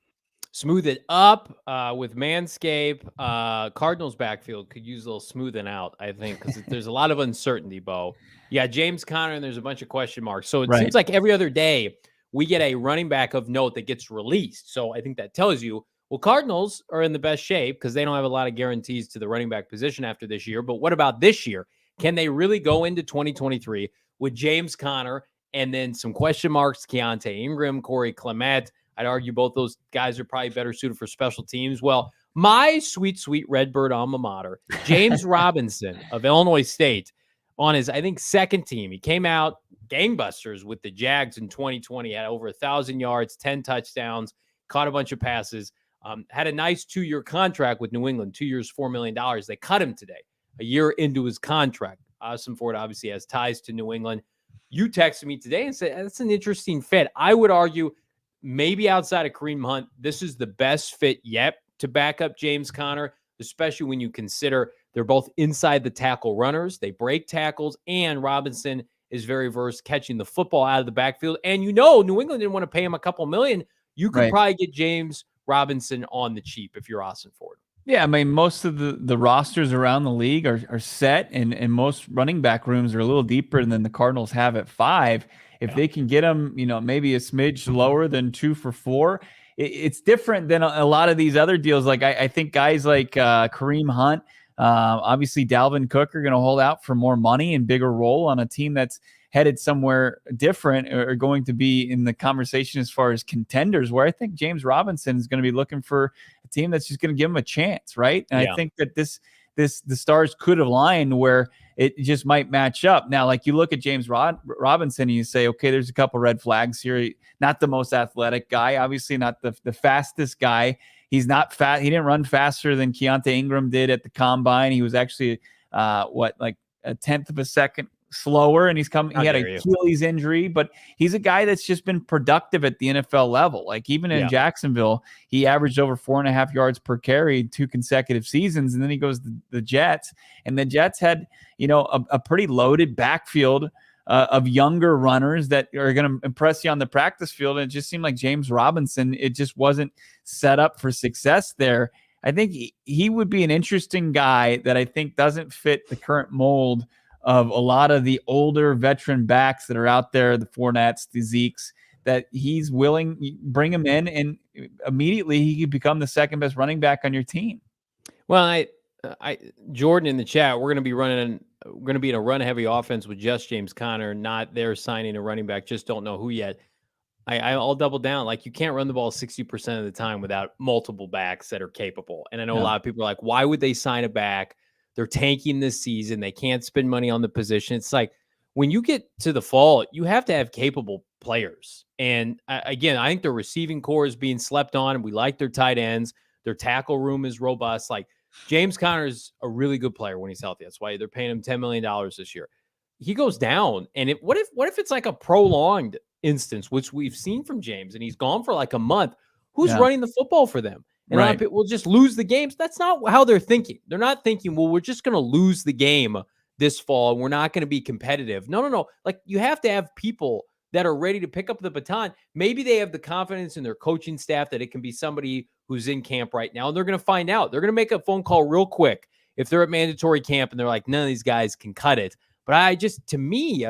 Smooth it up with Manscaped. Cardinals backfield could use a little smoothing out, I think, because there's a lot of uncertainty, Bo. Yeah, James Conner, and there's a bunch of question marks. So it seems like every other day we get a running back of note that gets released. So I think that tells you, well, Cardinals are in the best shape because they don't have a lot of guarantees to the running back position after this year. But what about this year? Can they really go into 2023 with James Conner and then some question marks, Keontae Ingram, Corey Clement? I'd argue both those guys are probably better suited for special teams. Well, my sweet, sweet Redbird alma mater, James Robinson of Illinois State, on his, I think, second team. He came out gangbusters with the Jags in 2020, had over 1,000 yards, 10 touchdowns, caught a bunch of passes. Had a nice 2-year contract with New England, 2 years, $4 million. They cut him today, a year into his contract. Ossenfort obviously has ties to New England. You texted me today and said, that's an interesting fit. I would argue maybe outside of Kareem Hunt, this is the best fit yet to back up James Conner, especially when you consider they're both inside the tackle runners. They break tackles, and Robinson is very versed catching the football out of the backfield. And New England didn't want to pay him a couple million. You could probably get James Robinson on the cheap if you're Ossenfort. Yeah, I mean, most of the rosters around the league are set, and most running back rooms are a little deeper than the Cardinals have at 5. If they can get them, maybe a smidge lower than 2 for $4, it's different than a lot of these other deals. Like I think guys like Kareem Hunt, obviously Dalvin Cook are going to hold out for more money and bigger role on a team that's headed somewhere different, or going to be in the conversation as far as contenders, where I think James Robinson is going to be looking for a team that's just going to give him a chance, right? And I think that the stars could align where it just might match up. Now, like you look at James Robinson and you say, okay, there's a couple red flags here. Not the most athletic guy, obviously not the fastest guy. He's not fast. He didn't run faster than Keontae Ingram did at the combine. He was actually like a tenth of a second slower, and he had an Achilles injury, but he's a guy that's just been productive at the NFL level. Like even in Jacksonville, he averaged over 4.5 yards per carry 2 consecutive seasons. And then he goes to the Jets, and the Jets had, a pretty loaded backfield of younger runners that are going to impress you on the practice field. And it just seemed like James Robinson, it just wasn't set up for success there. I think he would be an interesting guy that I think doesn't fit the current mold of a lot of the older veteran backs that are out there, the Fournettes, the Zekes, that he's willing, bring him in, and immediately he could become the second best running back on your team. Well, Jordan in the chat, we're going to be in a run-heavy offense with just James Conner, not there signing a running back, just don't know who yet. I'll double down. Like, you can't run the ball 60% of the time without multiple backs that are capable. And I know a lot of people are like, why would they sign a back? They're tanking this season. They can't spend money on the position. It's like, when you get to the fall, you have to have capable players. And again, I think their receiving core is being slept on. We like their tight ends. Their tackle room is robust. Like, James Conner is a really good player when he's healthy. That's why they're paying him $10 million this year. He goes down. And what if it's like a prolonged instance, which we've seen from James, and he's gone for like a month? Who's running the football for them? And a lot of people will just lose the games. That's not how they're thinking. They're not thinking, well, we're just going to lose the game this fall and we're not going to be competitive. No. Like, you have to have people that are ready to pick up the baton. Maybe they have the confidence in their coaching staff that it can be somebody who's in camp right now. And they're going to find out. They're going to make a phone call real quick if they're at mandatory camp and they're like, none of these guys can cut it. But to me,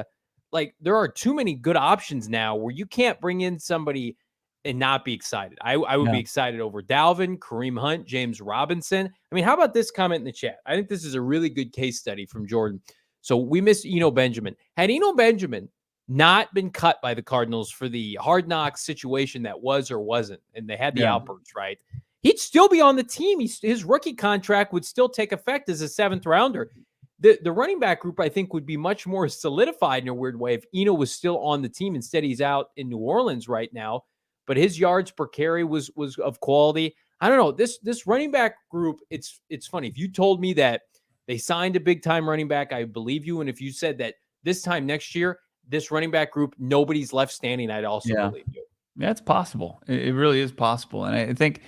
like, there are too many good options now where you can't bring in somebody and not be excited. I would be excited over Dalvin, Kareem Hunt, James Robinson. I mean, how about this comment in the chat? I think this is a really good case study from Jordan. So we missed Eno Benjamin. Had Eno Benjamin not been cut by the Cardinals for the hard knock situation that was or wasn't, and they had the outbursts, right? He'd still be on the team. His rookie contract would still take effect as a 7th rounder. The running back group, I think, would be much more solidified in a weird way if Eno was still on the team. Instead, he's out in New Orleans right now. But his yards per carry was of quality. I don't know. This running back group, it's funny. If you told me that they signed a big-time running back, I believe you. And if you said that this time next year, this running back group, nobody's left standing, I'd also believe you. Yeah, it's possible. It really is possible. And I think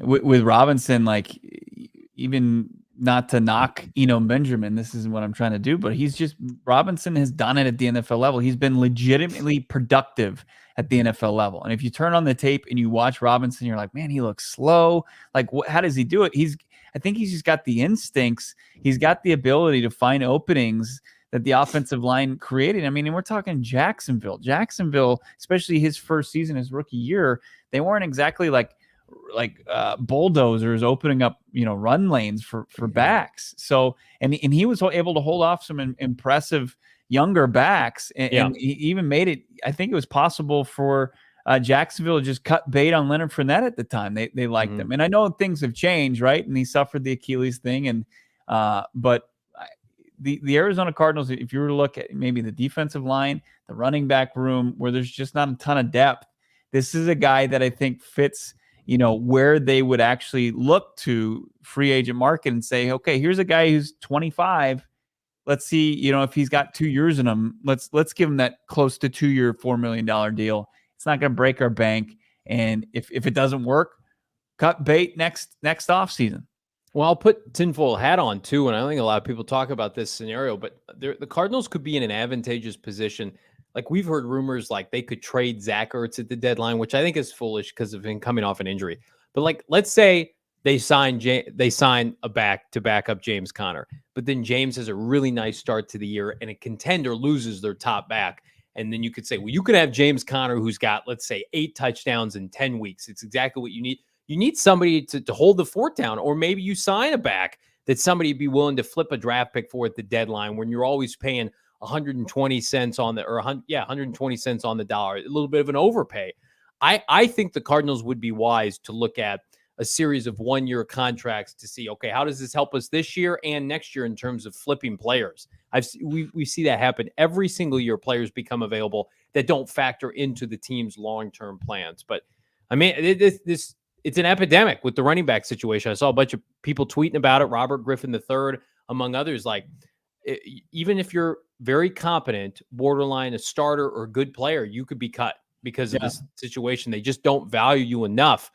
with Robinson, like, even not to knock Eno Benjamin, this isn't what I'm trying to do, but Robinson has done it at the NFL level. He's been legitimately productive at the NFL level. And if you turn on the tape and you watch Robinson, you're like, man, he looks slow. Like, how does he do it? I think he's just got the instincts. He's got the ability to find openings that the offensive line created. I mean, and we're talking Jacksonville, especially his first season, his rookie year, they weren't exactly like bulldozers opening up, run lanes for backs. So, and he was able to hold off some impressive younger backs, and he even made it. I think it was possible for Jacksonville to just cut bait on Leonard Fournette at the time. They liked him, and I know things have changed, right? And he suffered the Achilles thing, and but the Arizona Cardinals, if you were to look at maybe the defensive line, the running back room, where there's just not a ton of depth, this is a guy that I think fits, where they would actually look to free agent market and say, okay, here's a guy who's 25. Let's see, if he's got 2 years in him, let's give him that close to 2-year, $4 million deal. It's not going to break our bank. And if it doesn't work, cut bait next offseason. Well, I'll put tinfoil hat on too, and I don't think a lot of people talk about this scenario, but the Cardinals could be in an advantageous position. Like, we've heard rumors like they could trade Zach Ertz at the deadline, which I think is foolish because of him coming off an injury. But like, let's say they sign a back to back up James Conner, but then James has a really nice start to the year and a contender loses their top back. And then you could say, well, you could have James Conner who's got, let's say, 8 touchdowns in 10 weeks. It's exactly what you need. You need somebody to hold the fort down, or maybe you sign a back that somebody would be willing to flip a draft pick for at the deadline when you're always paying 120 cents on the, 120 cents on the dollar, a little bit of an overpay. I think the Cardinals would be wise to look at a series of 1-year contracts to see, okay, how does this help us this year and next year in terms of flipping players? We see that happen every single year. Players become available that don't factor into the team's long-term plans. But I mean, it's an epidemic with the running back situation. I saw a bunch of people tweeting about it. Robert Griffin III, among others. Like, even if you're very competent, borderline a starter or a good player, you could be cut because of this situation. They just don't value you enough.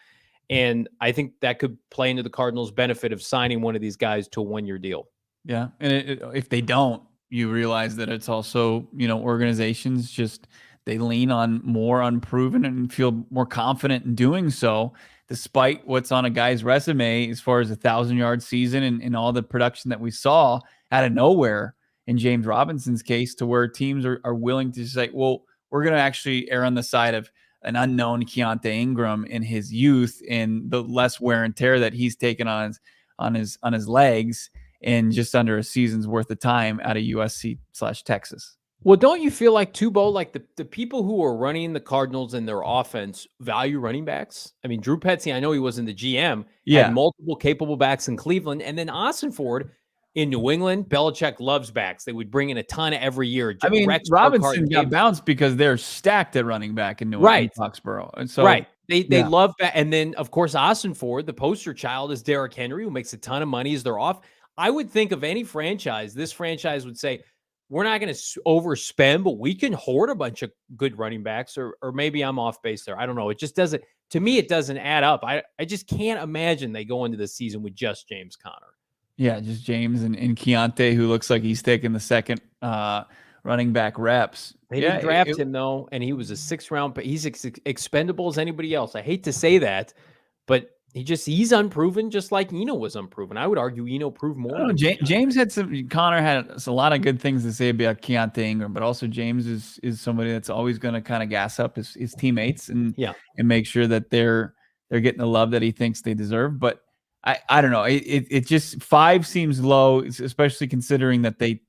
And I think that could play into the Cardinals' benefit of signing one of these guys to a 1-year deal. Yeah. And if they don't, you realize that it's also, organizations just, they lean on more unproven and feel more confident in doing so, despite what's on a guy's resume as far as 1,000-yard season and all the production that we saw out of nowhere in James Robinson's case, to where teams are willing to say, well, we're going to actually err on the side of an unknown Keontae Ingram in his youth and the less wear and tear that he's taken on his legs in just under a season's worth of time out of USC/Texas. Well, don't you feel like, Bo, like the people who are running the Cardinals and their offense value running backs? I mean, Drew Petzing, I know he wasn't the GM, had multiple capable backs in Cleveland, and then Ossenfort in New England. Belichick loves backs. They would bring in a ton every year. I mean, Rex Robinson got bounced because they're stacked at running back in New England, Foxborough. And so, They love that. And then, of course, Ossenfort, the poster child, is Derrick Henry, who makes a ton of money as they're off. I would think of any franchise, this franchise would say, we're not going to overspend, but we can hoard a bunch of good running backs, or maybe I'm off base there. I don't know. It just doesn't, to me, it doesn't add up. I just can't imagine they go into the season with just James Conner. Yeah, just James and Keontae, who looks like he's taking the second running back reps. They didn't draft him, though, and he was a 6th round, but he's expendable as anybody else. I hate to say that, but he's unproven, just like Eno was unproven. I would argue Eno proved more. James had Connor had a lot of good things to say about Keontae Ingram, but also James is somebody that's always going to kind of gas up his teammates and make sure that they're getting the love that he thinks they deserve. But I don't know. It just 5 seems low, especially considering that they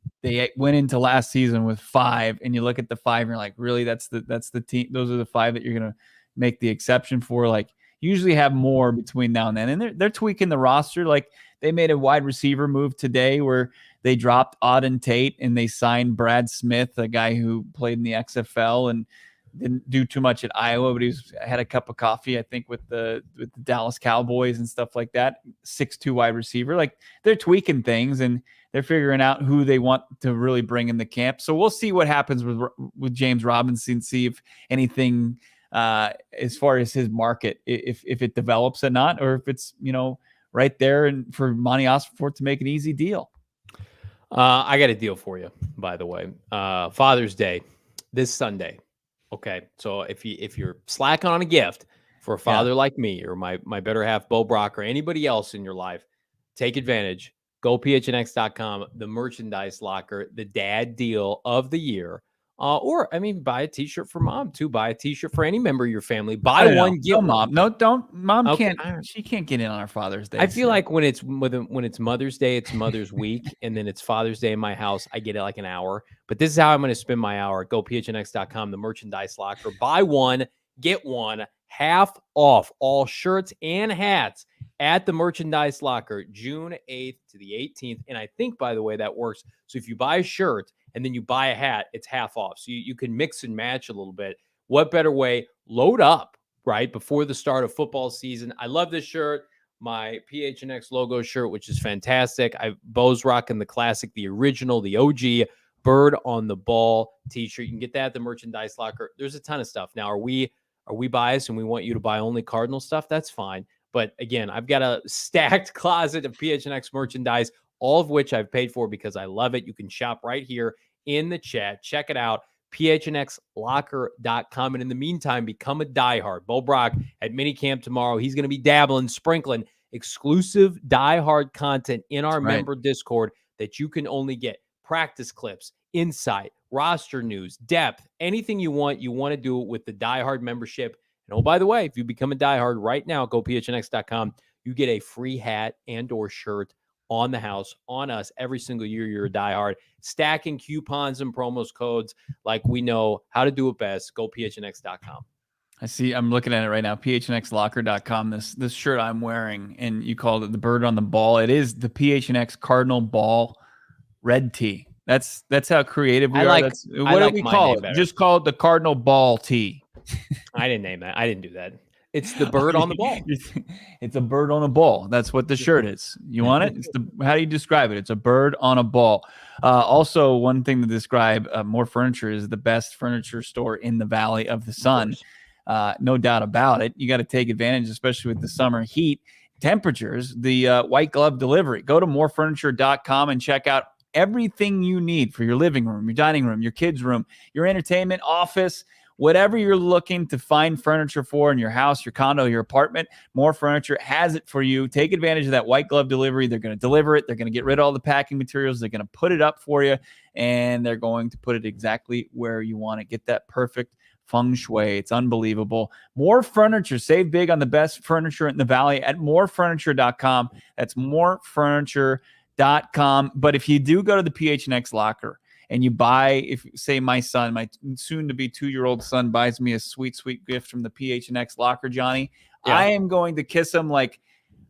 went into last season with 5, and you look at the 5 and you're like, really, that's the team. Those are the 5 that you're going to make the exception for. Like, usually have more between now and then, and they're tweaking the roster. Like, they made a wide receiver move today where they dropped Auden Tate and they signed Brad Smith, a guy who played in the XFL and didn't do too much at Iowa, but had a cup of coffee, I think, with the Dallas Cowboys and stuff like that. 6'2" wide receiver. Like, they're tweaking things and they're figuring out who they want to really bring in the camp. So we'll see what happens with James Robinson, see if anything as far as his market, if it develops or not, or if it's, right there and for Monti Ossenfort to make an easy deal. I got a deal for you, by the way. Father's Day this Sunday. Okay, so if you're slacking on a gift for a father like me or my better half, Bo Brock, or anybody else in your life, take advantage. Go PHNX.com, the merchandise locker, the dad deal of the year. Or, I mean, buy a T-shirt for mom, too. Buy a T-shirt for any member of your family. Buy one, get one. Mom. No, don't. Mom can't. She can't get in on our Father's Day. I feel like when it's Mother's Day, it's Mother's Week, and then it's Father's Day in my house, I get it like an hour. But this is how I'm going to spend my hour. Go PHNX.com, the merchandise locker. Buy one, get one, half off all shirts and hats at the merchandise locker, June 8th to the 18th. And I think, by the way, that works. So if you buy a shirt and then you buy a hat, it's half off. So you can mix and match a little bit. What better way? Load up, right, before the start of football season. I love this shirt, my PHNX logo shirt, which is fantastic. Bo's rocking the classic, the original, the OG Bird on the Ball t-shirt. You can get that at the merchandise locker. There's a ton of stuff. Now, are we biased and we want you to buy only Cardinal stuff? That's fine. But again, I've got a stacked closet of PHNX merchandise, all of which I've paid for because I love it. You can shop right here in the chat. Check it out, phnxlocker.com. And in the meantime, become a diehard. Bo Brock at minicamp tomorrow. He's going to be dabbling, sprinkling exclusive diehard content in our member Discord that you can only get. Practice clips, insight, roster news, depth, anything you want to do it with the diehard membership. And oh, by the way, if you become a diehard right now, go phnx.com. You get a free hat and or shirt on the house, on us, every single year you're a diehard. Stacking coupons and promos codes like we know how to do it best. Go phnx.com. I see. I'm looking at it right now. phnxlocker.com. This shirt I'm wearing, and you called it the Bird on the Ball. It is the PHNX Cardinal Ball red tee. That's how creative we are. What do we call it? Just call it the Cardinal Ball tee. I didn't name that. I didn't do that. It's the bird on the ball. It's a bird on a ball. That's what the shirt is. You want it? How do you describe it? It's a bird on a ball. Also, one thing to describe More Furniture is the best furniture store in the Valley of the Sun. No doubt about it. You got to take advantage, especially with the summer heat temperatures, the white glove delivery. Go to morefurniture.com and check out everything you need for your living room, your dining room, your kids' room, your entertainment, office, whatever you're looking to find furniture for in your house, your condo, your apartment. More Furniture has it for you. Take advantage of that white glove delivery. They're going to deliver it. They're going to get rid of all the packing materials. They're going to put it up for you, and they're going to put it exactly where you want it. Get that perfect feng shui. It's unbelievable. More Furniture. Save big on the best furniture in the valley at morefurniture.com. That's morefurniture.com. But if you do go to the PHNX locker and you buy, if say my son, my soon-to-be 2-year-old son buys me a sweet, sweet gift from the PHNX locker, Johnny, I am going to kiss him like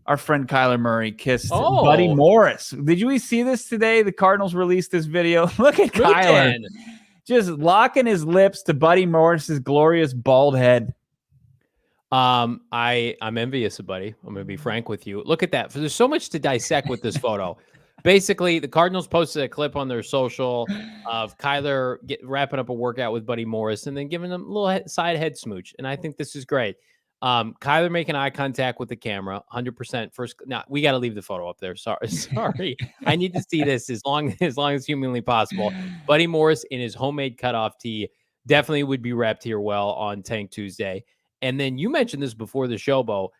our friend Kyler Murray kissed Buddy Morris. Did you see this today? The Cardinals released this video. Look at Kyler just locking his lips to Buddy Morris's glorious bald head. I'm envious of Buddy. I'm going to be frank with you. Look at that. There's so much to dissect with this photo. Basically, the Cardinals posted a clip on their social of Kyler wrapping up a workout with Buddy Morris and then giving him a little side head smooch. And I think this is great. Kyler making eye contact with the camera, 100%. First, now we got to leave the photo up there. Sorry. I need to see this as long as humanly possible. Buddy Morris in his homemade cutoff tee definitely would be wrapped here well on Tank Tuesday. And then you mentioned this before the show, Bo.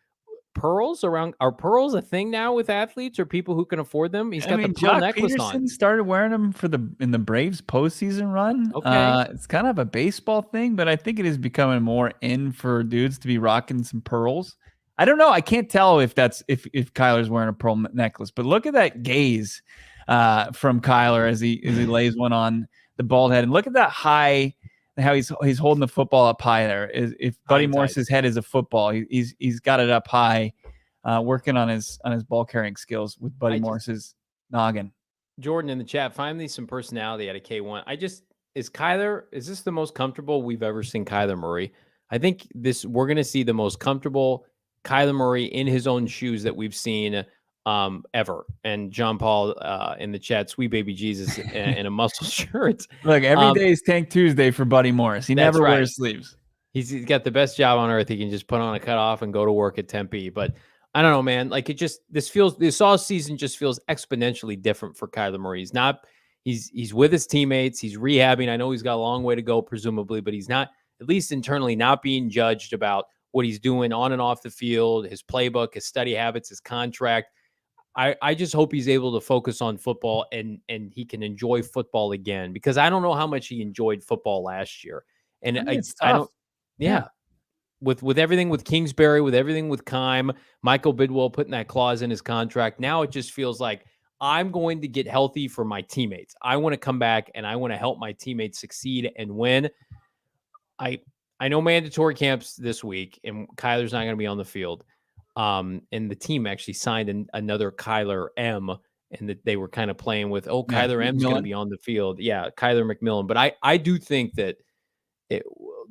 Are pearls a thing now with athletes or people who can afford them? He's got the pearl necklace Peterson on. Started wearing them in the Braves postseason run. Okay, it's kind of a baseball thing, but I think it is becoming more in for dudes to be rocking some pearls. I don't know. I can't tell if Kyler's wearing a pearl necklace, but look at that gaze from Kyler as he lays one on the bald head, and look at that high. How he's holding the football up high there. If Buddy Morris's head is a football, he's got it up high, working on his ball carrying skills with Buddy Morris's noggin. Jordan in the chat, find me some personality out of K1. Is this the most comfortable we've ever seen Kyler Murray? I think we're going to see the most comfortable Kyler Murray in his own shoes that we've seen ever. And John Paul in the chat, sweet baby Jesus in a muscle shirt. Look, every day is Tank Tuesday for Buddy Morris. He never wears sleeves. He's got the best job on earth. He can just put on a cutoff and go to work at Tempe. But I don't know, man. Like this all season just feels exponentially different for Kyler Murray. He's with his teammates. He's rehabbing. I know he's got a long way to go, presumably, but he's not, at least internally, not being judged about what he's doing on and off the field, his playbook, his study habits, his contract. I just hope he's able to focus on football and he can enjoy football again, because I don't know how much he enjoyed football last year. And I don't. Yeah. With everything with Kingsbury, with everything with Keim, Michael Bidwell putting that clause in his contract, now it just feels like I'm going to get healthy for my teammates. I want to come back and I want to help my teammates succeed and win. I know mandatory camps this week and Kyler's not going to be on the field. And the team actually signed another Kyler M, and that they were kind of playing with, Kyler M's going to be on the field. Yeah, Kyler McMillan. But I do think that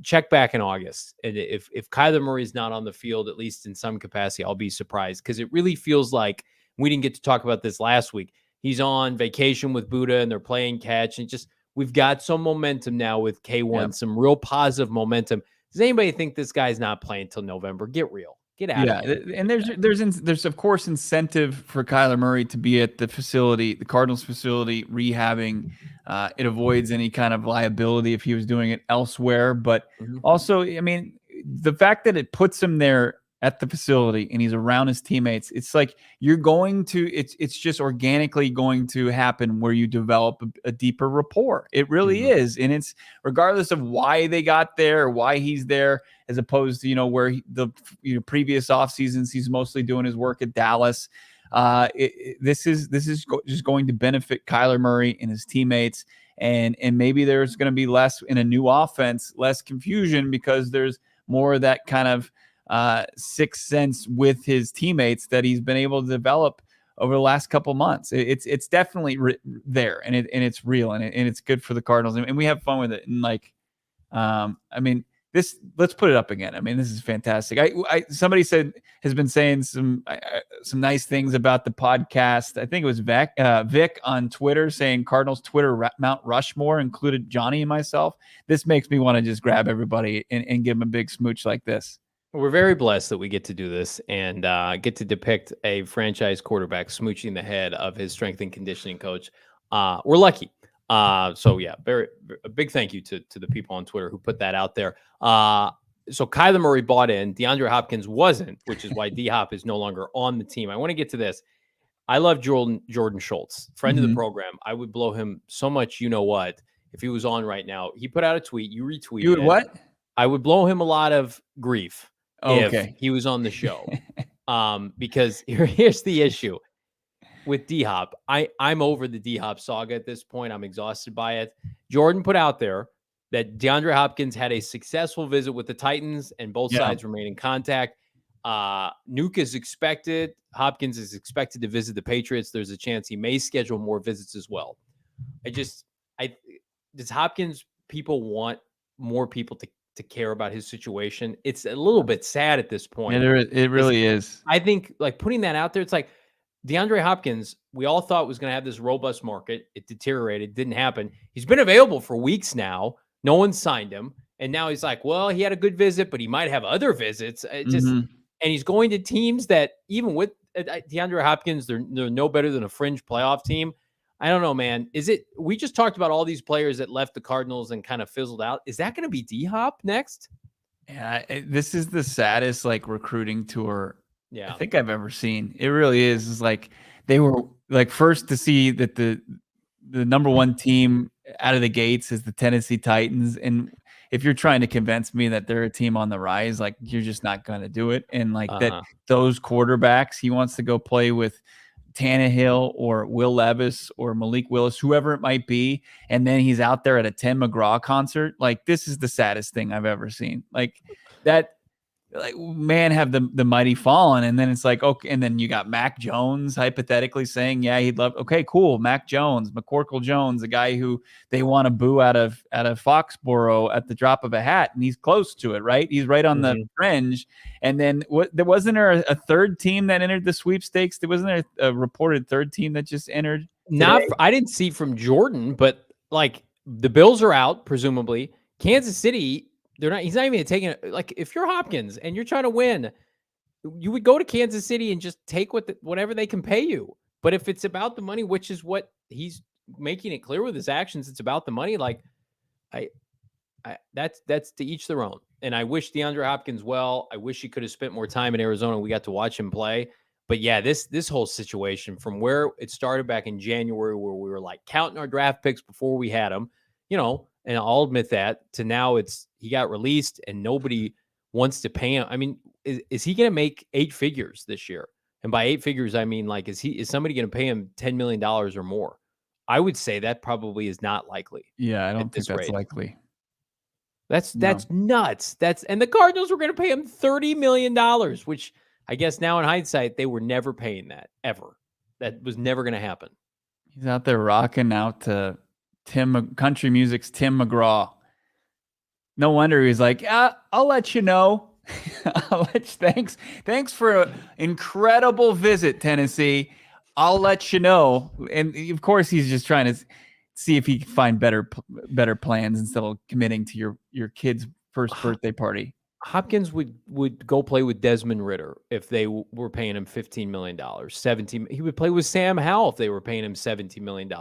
check back in August. And if Kyler Murray's not on the field, at least in some capacity, I'll be surprised, because it really feels like, we didn't get to talk about this last week, he's on vacation with Budda and they're playing catch. And we've got some momentum now with K1, some real positive momentum. Does anybody think this guy's not playing till November? Get real. Get out of here. And there's of course incentive for Kyler Murray to be at the facility, the Cardinals facility, rehabbing. It avoids any kind of liability if he was doing it elsewhere. But also, I mean, the fact that it puts him there at the facility and he's around his teammates, it's like it's just organically going to happen where you develop a deeper rapport. It really is. And it's regardless of why they got there or why he's there, as opposed to, where the previous off seasons, he's mostly doing his work at Dallas. This is just going to benefit Kyler Murray and his teammates. And maybe there's going to be less in a new offense, less confusion, because there's more of that kind of sixth sense with his teammates that he's been able to develop over the last couple months. It's definitely there, and it's real, and it's good for the Cardinals, and we have fun with it. And let's put it up again. I mean, this is fantastic. Somebody has been saying some nice things about the podcast. I think it was Vic on Twitter saying Cardinals Twitter Mount Rushmore included Johnny and myself. This makes me want to just grab everybody and give them a big smooch like this. We're very blessed that we get to do this and get to depict a franchise quarterback smooching the head of his strength and conditioning coach We're lucky. So yeah, a big thank you to the people on Twitter who put that out there. So Kyler Murray bought in, DeAndre Hopkins wasn't, which is why D-Hop is no longer on the team. I want to get to this. I love Jordan Schultz, friend of the program. I would blow him so much, you know what, if he was on right now. He put out a tweet, you retweeted You would it. what? I would blow him a lot of grief if Okay. he was on the show. Because here's the issue with D-Hop. I'm over the D-Hop saga at this point. I'm exhausted by it. Jordan put out there that DeAndre Hopkins had a successful visit with the Titans and both sides remain in contact. Nuke is expected. Hopkins is expected to visit the Patriots. There's a chance he may schedule more visits as well. Does Hopkins people want more people to care about his situation? It's a little bit sad at this point. It really is. I think like putting that out there, it's like DeAndre Hopkins, we all thought was going to have this robust market. It deteriorated. Didn't happen. He's been available for weeks now. No one signed him. And now he's like, well, he had a good visit, but he might have other visits. And he's going to teams that even with DeAndre Hopkins, they're no better than a fringe playoff team. I don't know, man. We just talked about all these players that left the Cardinals and kind of fizzled out. Is that going to be D-Hop next? Yeah, this is the saddest like recruiting tour I think I've ever seen. It really is. It's like they were like first to see that the number one team out of the gates is the Tennessee Titans. And if you're trying to convince me that they're a team on the rise, like you're just not going to do it. And like that those quarterbacks, he wants to go play with Tannehill or Will Levis or Malik Willis, whoever it might be. And then he's out there at a Tim McGraw concert. Like this is the saddest thing I've ever seen. Like that, like man, have the mighty fallen. And then it's like, okay. And then you got Mac Jones hypothetically saying, yeah, he'd love, okay, cool. Mac Jones, McCorkle Jones, a guy who they want to boo out of Foxborough at the drop of a hat. And he's close to it, right? He's right on the fringe. And then wasn't there a third team that entered the sweepstakes? Wasn't there a reported third team that just entered? I didn't see from Jordan, but like the Bills are out, presumably. Kansas City, he's not even taking it. Like if you're Hopkins and you're trying to win, you would go to Kansas City and just take whatever they can pay you. But if it's about the money, which is what he's making it clear with his actions, it's about the money. Like that's to each their own. And I wish DeAndre Hopkins well. I wish he could have spent more time in Arizona. We got to watch him play. But yeah, this whole situation from where it started back in January, where we were like counting our draft picks before we had them, and I'll admit that, to now he got released and nobody wants to pay him. I mean, is he going to make 8 figures this year? And by 8 figures, I mean, like, is somebody going to pay him $10 million or more? I would say that probably is not likely. Yeah, I don't think that's likely. That's nuts. And the Cardinals were going to pay him $30 million, which I guess now in hindsight, they were never paying that ever. That was never going to happen. He's out there rocking out to country music's Tim McGraw. No wonder he's like, I'll let you know. Thanks for an incredible visit, Tennessee. I'll let you know. And of course, he's just trying to see if he can find better plans instead of committing to your kid's first birthday party. Hopkins would go play with Desmond Ridder if they were paying him $15 million, $17. He would play with Sam Howell if they were paying him $17 million.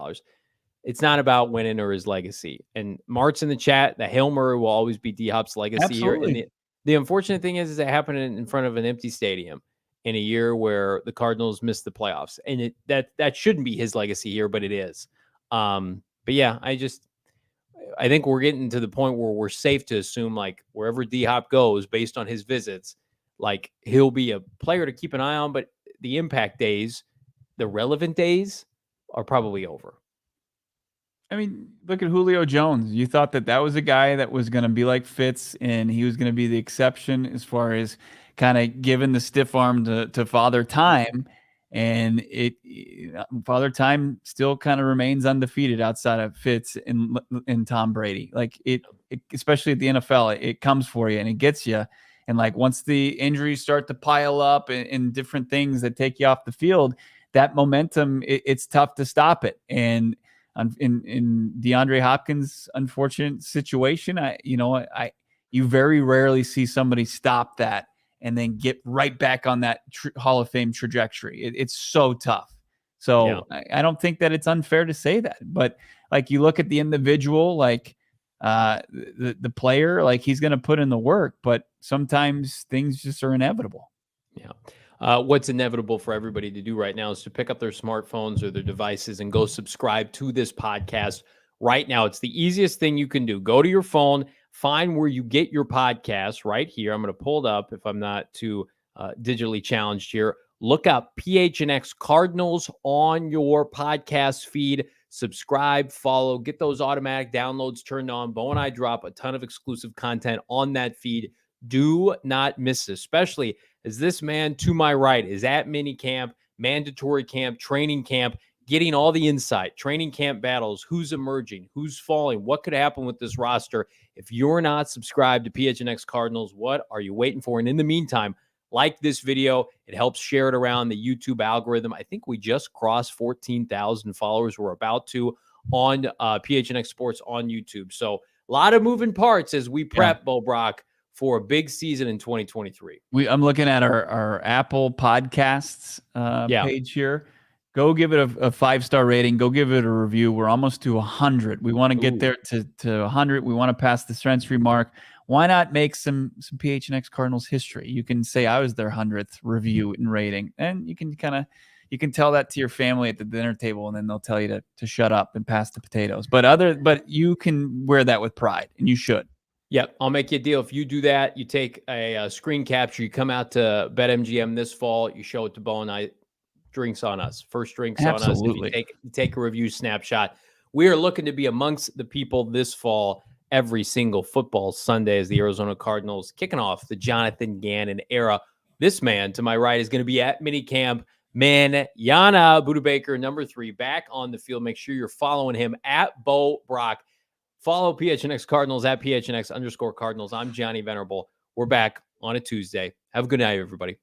It's not about winning or his legacy. And Mart's in the chat. The Hail Murray will always be D-Hop's legacy. Absolutely. Here. And the unfortunate thing is it happened in front of an empty stadium in a year where the Cardinals missed the playoffs. And that shouldn't be his legacy here, but it is. But yeah, I think we're getting to the point where we're safe to assume, like, wherever D-Hop goes based on his visits, like, he'll be a player to keep an eye on, but the impact days, the relevant days, are probably over. I mean, look at Julio Jones. You thought that was a guy that was going to be like Fitz, and he was going to be the exception as far as kind of giving the stiff arm to Father Time. And Father Time still kind of remains undefeated outside of Fitz and Tom Brady. Like it, especially at the NFL, it comes for you and it gets you. And like once the injuries start to pile up and different things that take you off the field, that momentum, it's tough to stop it. And in DeAndre Hopkins' unfortunate situation, you very rarely see somebody stop that and then get right back on that Hall of Fame trajectory. It's so tough. So I don't think that it's unfair to say that. But like you look at the individual, like the player, like he's going to put in the work, but sometimes things just are inevitable. Yeah. What's inevitable for everybody to do right now is to pick up their smartphones or their devices and go subscribe to this podcast right now. It's the easiest thing you can do. Go to your phone, find where you get your podcast right here. I'm going to pull it up if I'm not too digitally challenged here. Look up PHNX Cardinals on your podcast feed. Subscribe, follow, get those automatic downloads turned on. Bo and I drop a ton of exclusive content on that feed. Do not miss this, especially as this man to my right is at minicamp, mandatory camp, training camp, getting all the insight, training camp battles, who's emerging, who's falling, what could happen with this roster. If you're not subscribed to PHNX Cardinals, what are you waiting for? And in the meantime, like this video. It helps share it around the YouTube algorithm. I think we just crossed 14,000 followers. We're about to on PHNX Sports on YouTube. So a lot of moving parts as we prep, Bo Brock, for a big season in 2023. I'm looking at our Apple Podcasts page here. Go give it a 5-star rating. Go give it a review. We're almost to 100. We want to get there to 100. We want to pass the century mark. Why not make some PHNX Cardinals history? You can say I was their 100th review and rating, and you can tell that to your family at the dinner table, and then they'll tell you to shut up and pass the potatoes. But you can wear that with pride, and you should. Yep, I'll make you a deal. If you do that, you take a screen capture, you come out to BetMGM this fall, you show it to Bo and I. Drinks on us. First drinks Absolutely. on us. You take a review snapshot. We are looking to be amongst the people this fall every single football Sunday as the Arizona Cardinals kicking off the Jonthan Gannon era. This man to my right is going to be at minicamp. Manana Budda Baker, number 3, back on the field. Make sure you're following him at Bo Brock. Follow PHNX Cardinals at PHNX_Cardinals. I'm Johnny Venerable. We're back on a Tuesday. Have a good night, everybody.